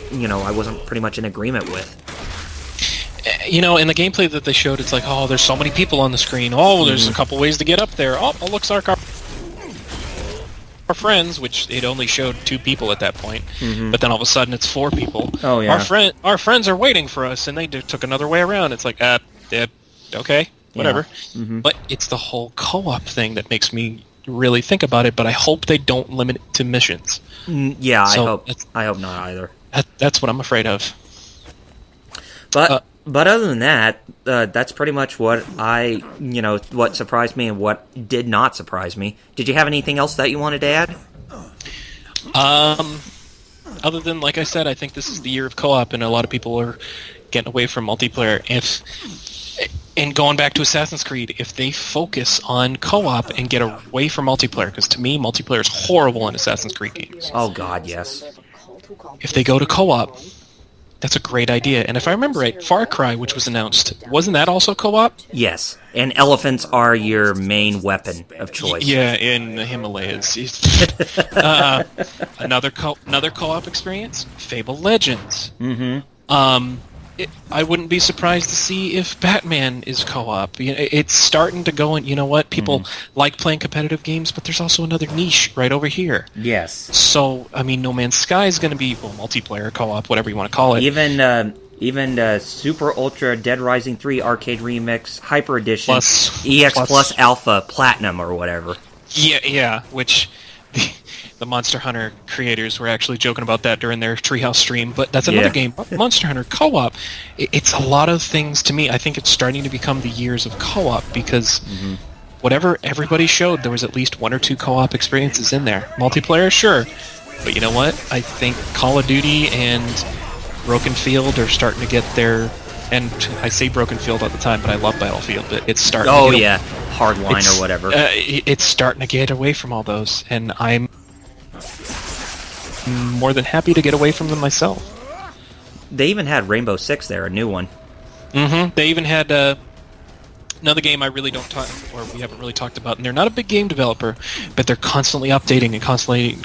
S1: pretty much in agreement with.
S2: In the gameplay that they showed, it's like, oh, there's so many people on the screen. Oh, there's a couple ways to get up there. Oh, it looks like our friends, which it only showed 2 people at that point, but then all of a sudden it's 4 people.
S1: Oh yeah.
S2: Our friends are waiting for us, and they took another way around. It's like, okay, whatever. Yeah. But it's the whole co-op thing that makes me really think about it. But I hope they don't limit it to missions.
S1: Yeah, so I hope not either.
S2: That's what I'm afraid of.
S1: But other than that, that's pretty much what what surprised me and what did not surprise me. Did you have anything else that you wanted to add?
S2: Other than, like I said, I think this is the year of co-op, and a lot of people are getting away from multiplayer. And going back to Assassin's Creed, if they focus on co-op and get away from multiplayer, because to me, multiplayer is horrible in Assassin's Creed games.
S1: Oh God, yes.
S2: If they go to co-op, that's a great idea. And if I remember right, Far Cry, which was announced, wasn't that also co-op?
S1: Yes. And elephants are your main weapon of choice.
S2: Yeah, in the Himalayas. Another co-op experience, Fable Legends. I wouldn't be surprised to see if Batman is co-op. It's starting to go, and you know what? People like playing competitive games, but there's also another niche right over here.
S1: Yes.
S2: So, I mean, No Man's Sky is going to be multiplayer, co-op, whatever you want to call it.
S1: Even Super Ultra Dead Rising 3 Arcade Remix Hyper Edition
S2: plus
S1: Alpha Platinum or whatever.
S2: Yeah, which the Monster Hunter creators were actually joking about that during their Treehouse stream, but that's another game. Monster Hunter co-op, it's a lot of things to me. I think it's starting to become the years of co-op, because whatever everybody showed, there was at least 1 or 2 co-op experiences in there. Multiplayer, sure, but you know what? I think Call of Duty and Broken Field are starting to get their... And I say Broken Field all the time, but I love Battlefield. But it's starting.
S1: Oh yeah, Hardline or whatever.
S2: It's starting to get away from all those, and I'm more than happy to get away from them myself.
S1: They even had Rainbow Six there, a new one.
S2: They even had another game I really don't talk, or we haven't really talked about, and they're not a big game developer, but they're constantly updating and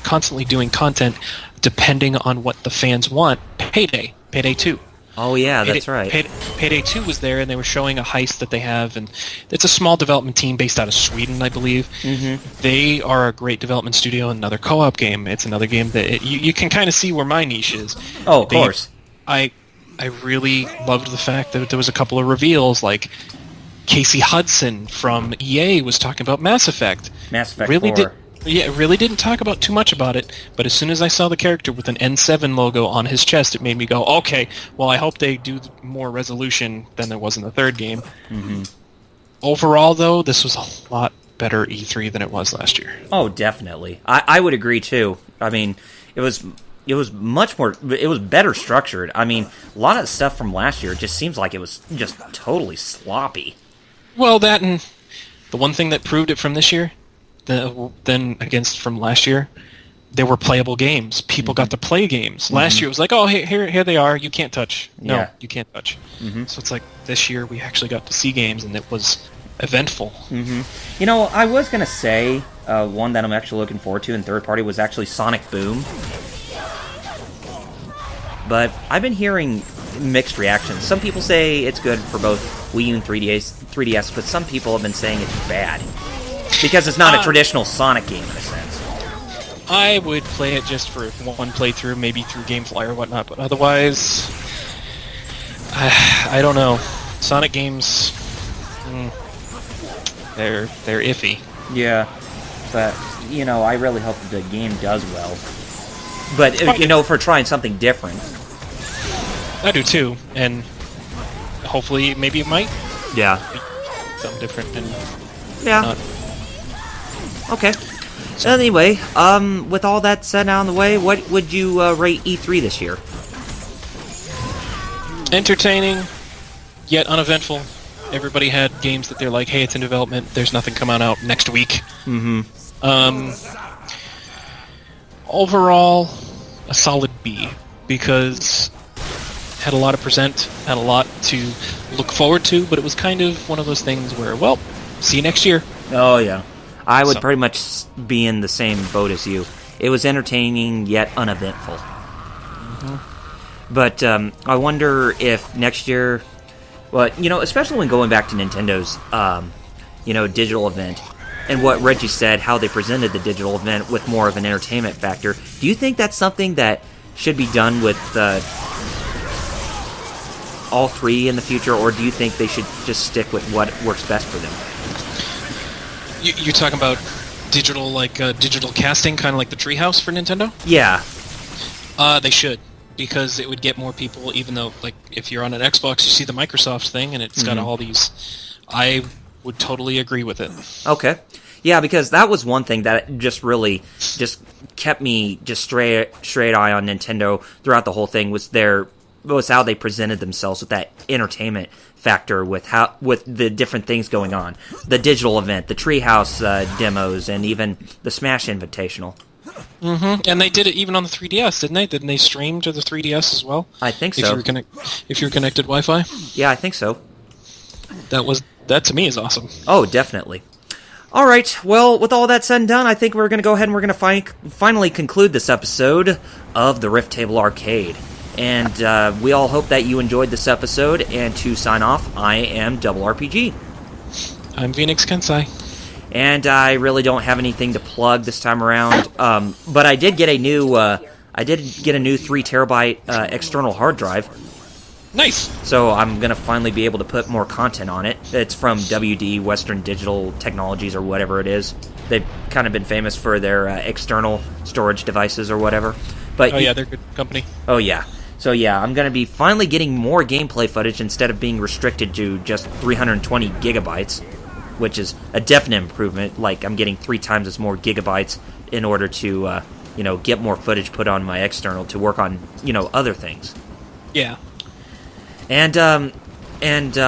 S2: constantly doing content depending on what the fans want. Payday 2.
S1: Oh yeah, that's right.
S2: Payday 2 was there, and they were showing a heist that they have, and it's a small development team based out of Sweden, I believe. They are a great development studio, another co-op game. It's another game that you can kind of see where my niche is.
S1: Oh, of course.
S2: I really loved the fact that there was a couple of reveals, like Casey Hudson from EA was talking about Mass Effect.
S1: Mass Effect 4.
S2: Really didn't talk about too much about it, but as soon as I saw the character with an N7 logo on his chest, it made me go, okay, well, I hope they do more resolution than there was in the third game. Overall, though, this was a lot better E3 than it was last year.
S1: Oh, definitely. I would agree, too. I mean, it was much more... It was better structured. I mean, a lot of the stuff from last year just seems like it was just totally sloppy.
S2: Well, that and the one thing that proved it from this year, then against from last year, there were playable games. People got to play games. Last year it was like, oh, here they are. You can't touch. No, you can't touch. So it's like this year we actually got to see games, and it was eventful.
S1: You know, I was going to say one that I'm actually looking forward to in third party was actually Sonic Boom. But I've been hearing mixed reactions. Some people say it's good for both Wii U and 3DS, but some people have been saying it's bad. Because it's not a traditional Sonic game in a sense.
S2: I would play it just for one playthrough, maybe through GameFly or whatnot, but otherwise, I don't know. Sonic games, they're iffy.
S1: Yeah, but, you know, I really hope that the game does well. But, you know, for trying something different.
S2: I do too, and hopefully maybe it might.
S1: Yeah.
S2: Be something different and
S1: not. Okay. So anyway, with all that said out of the way, what would you rate E3 this year?
S2: Entertaining, yet uneventful. Everybody had games that they're like, hey, it's in development, there's nothing coming out next week. Overall, a solid B, because had a lot to present, had a lot to look forward to, but it was kind of one of those things where, well, see you next year.
S1: Oh, yeah. I would pretty much be in the same boat as you. It was entertaining, yet uneventful. But I wonder if next year... Well, you know, especially when going back to Nintendo's, you know, digital event, and what Reggie said, how they presented the digital event with more of an entertainment factor, do you think that's something that should be done with all three in the future, or do you think they should just stick with what works best for them?
S2: You're talking about digital, like digital casting, kind of like the Treehouse for Nintendo?
S1: Yeah.
S2: They should, because it would get more people. Even though, like, if you're on an Xbox, you see the Microsoft thing, and it's got all these. I would totally agree with it. Okay.
S1: Yeah, because that was one thing that just really just kept me just straight eye on Nintendo throughout the whole thing was how they presented themselves with that entertainment factor with the different things going on. The digital event, the Treehouse demos, and even the Smash Invitational.
S2: And they did it even on the 3DS, didn't they? Didn't they stream to the 3DS as well?
S1: I think so.
S2: If you're connected Wi-Fi?
S1: Yeah, I think so.
S2: That to me is awesome.
S1: Oh, definitely. All right, well, with all that said and done, I think we're going to go ahead and we're going to finally conclude this episode of the Riff Table Arcade. And we all hope that you enjoyed this episode. And to sign off, I am Double RPG.
S2: I'm VenixKensai.
S1: And I really don't have anything to plug this time around. But I did get a new 3 terabyte external hard drive.
S2: Nice.
S1: So I'm going to finally be able to put more content on it. It's from WD, Western Digital Technologies, or whatever it is. They've kind of been famous for their external storage devices or whatever. But
S2: yeah, they're a good company.
S1: Oh, yeah. So yeah, I'm going to be finally getting more gameplay footage instead of being restricted to just 320 gigabytes, which is a definite improvement. Like, I'm getting 3 times as more gigabytes in order to, get more footage put on my external to work on, other things.
S2: Yeah.
S1: And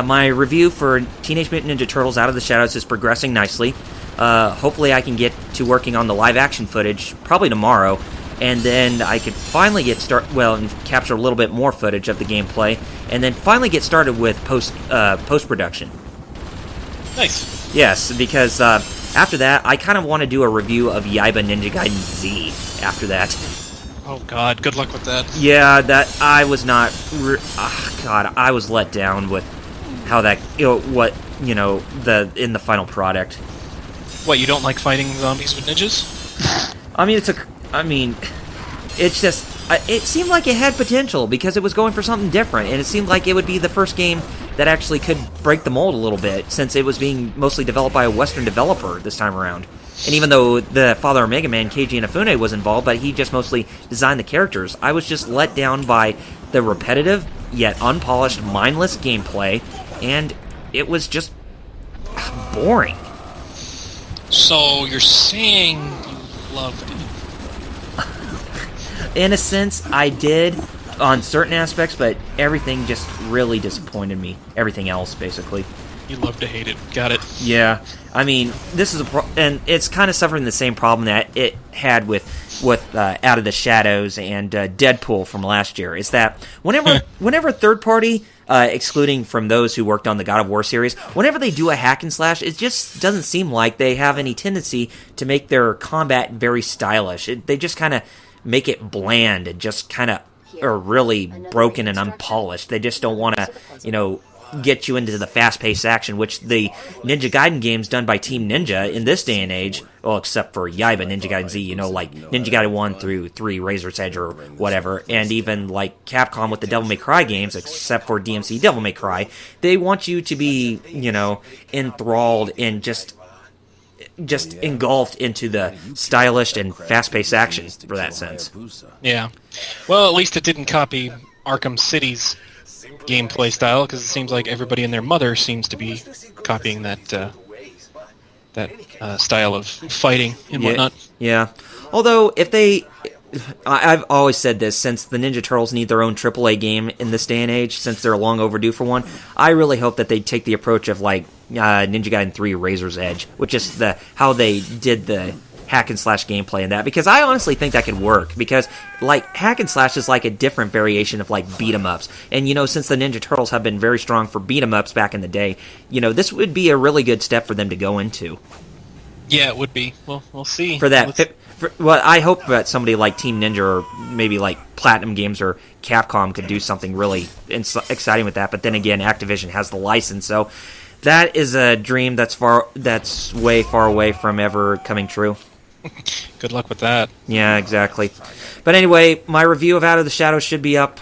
S1: my review for Teenage Mutant Ninja Turtles Out of the Shadows is progressing nicely. Hopefully I can get to working on the live-action footage probably tomorrow, and then I can finally and capture a little bit more footage of the gameplay, and then finally get started with post-production.
S2: Nice.
S1: Yes, because after that, I kind of want to do a review of Yaiba Ninja Gaiden Z after that.
S2: Oh God, good luck with that.
S1: Yeah, that I was not. I was let down with how that in the final product.
S2: What, you don't like fighting zombies with ninjas?
S1: It's just it seemed like it had potential because it was going for something different, and it seemed like it would be the first game that actually could break the mold a little bit, since it was being mostly developed by a Western developer this time around. And even though the father of Mega Man, Keiji Inafune, was involved, but he just mostly designed the characters, I was just let down by the repetitive, yet unpolished, mindless gameplay, and it was just... boring.
S2: So you're saying you loved it?
S1: In a sense, I did on certain aspects, but everything just really disappointed me. Everything else, basically.
S2: You love to hate it. Got it.
S1: Yeah. I mean, this is and it's kind of suffering the same problem that it had with Out of the Shadows and Deadpool from last year. Is that whenever a third party, excluding from those who worked on the God of War series, whenever they do a hack and slash, it just doesn't seem like they have any tendency to make their combat very stylish. They just kind of make it bland and just kind of are really broken and unpolished. They just don't want to, get you into the fast-paced action, which the Ninja Gaiden games done by Team Ninja in this day and age, well, except for Yaiba Ninja Gaiden Z, like Ninja Gaiden 1 through 3, Razor's Edge or whatever, and even like Capcom with the Devil May Cry games, except for DMC Devil May Cry, they want you to be, enthralled and just engulfed into the stylish and fast-paced action for that sense.
S2: Yeah. Well, at least it didn't copy Arkham City's gameplay style, because it seems like everybody and their mother seems to be copying that style of fighting and whatnot.
S1: Yeah. Although, I've always said this, since the Ninja Turtles need their own AAA game in this day and age, since they're long overdue for one, I really hope that they take the approach of like Ninja Gaiden 3 Razor's Edge, which is how they did the hack and slash gameplay in that, because I honestly think that could work, because like hack and slash is like a different variation of like beat 'em ups, and since the Ninja Turtles have been very strong for beat 'em ups back in the day, this would be a really good step for them to go into.
S2: Yeah, it would be. Well, we'll see.
S1: For that, I hope that somebody like Team Ninja or maybe like Platinum Games or Capcom could do something really exciting with that. But then again, Activision has the license, so that is a dream that's way far away from ever coming true.
S2: Good luck with that.
S1: Yeah, exactly. But anyway, my review of Out of the Shadows should be up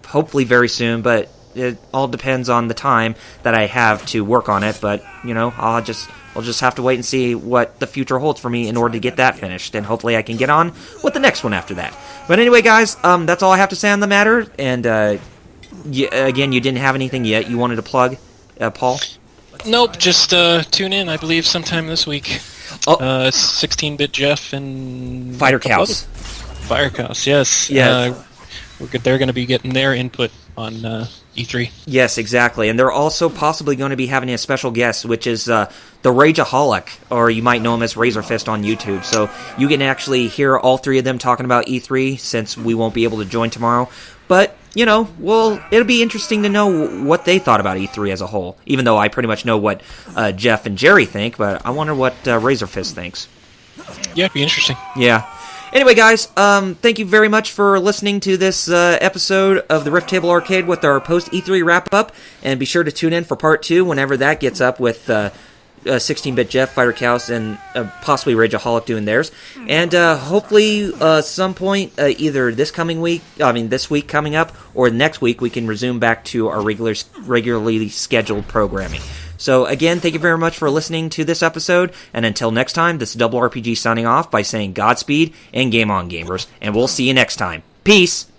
S1: hopefully very soon, but it all depends on the time that I have to work on it. But, I'll just have to wait and see what the future holds for me in order to get that finished, and hopefully I can get on with the next one after that. But anyway, guys, that's all I have to say on the matter, and again, you didn't have anything yet you wanted to plug, Paul?
S2: Nope, just tune in, I believe, sometime this week. 16-bit Jeff and
S1: FighterXaos.
S2: FighterXaos, yes.
S1: Yeah.
S2: They're going to be getting their input on E3.
S1: Yes, exactly. And they're also possibly going to be having a special guest, which is the Rageaholic, or you might know him as Razorfist on YouTube. So you can actually hear all three of them talking about E3, since we won't be able to join tomorrow. But, it'll be interesting to know what they thought about E3 as a whole, even though I pretty much know what Jeff and Jerry think, but I wonder what Razorfist thinks.
S2: Yeah, it'd be interesting.
S1: Yeah. Anyway, guys, thank you very much for listening to this episode of the Riff Table Arcade with our post-E3 wrap-up, and be sure to tune in for part 2 whenever that gets up with 16-bit Jeff, FighterXaos, and possibly Rageaholic doing theirs. And hopefully, some point, either this week coming up, or next week, we can resume back to our regularly scheduled programming. So again, thank you very much for listening to this episode, and until next time, this is Double RPG signing off by saying Godspeed and Game On, gamers, and we'll see you next time. Peace!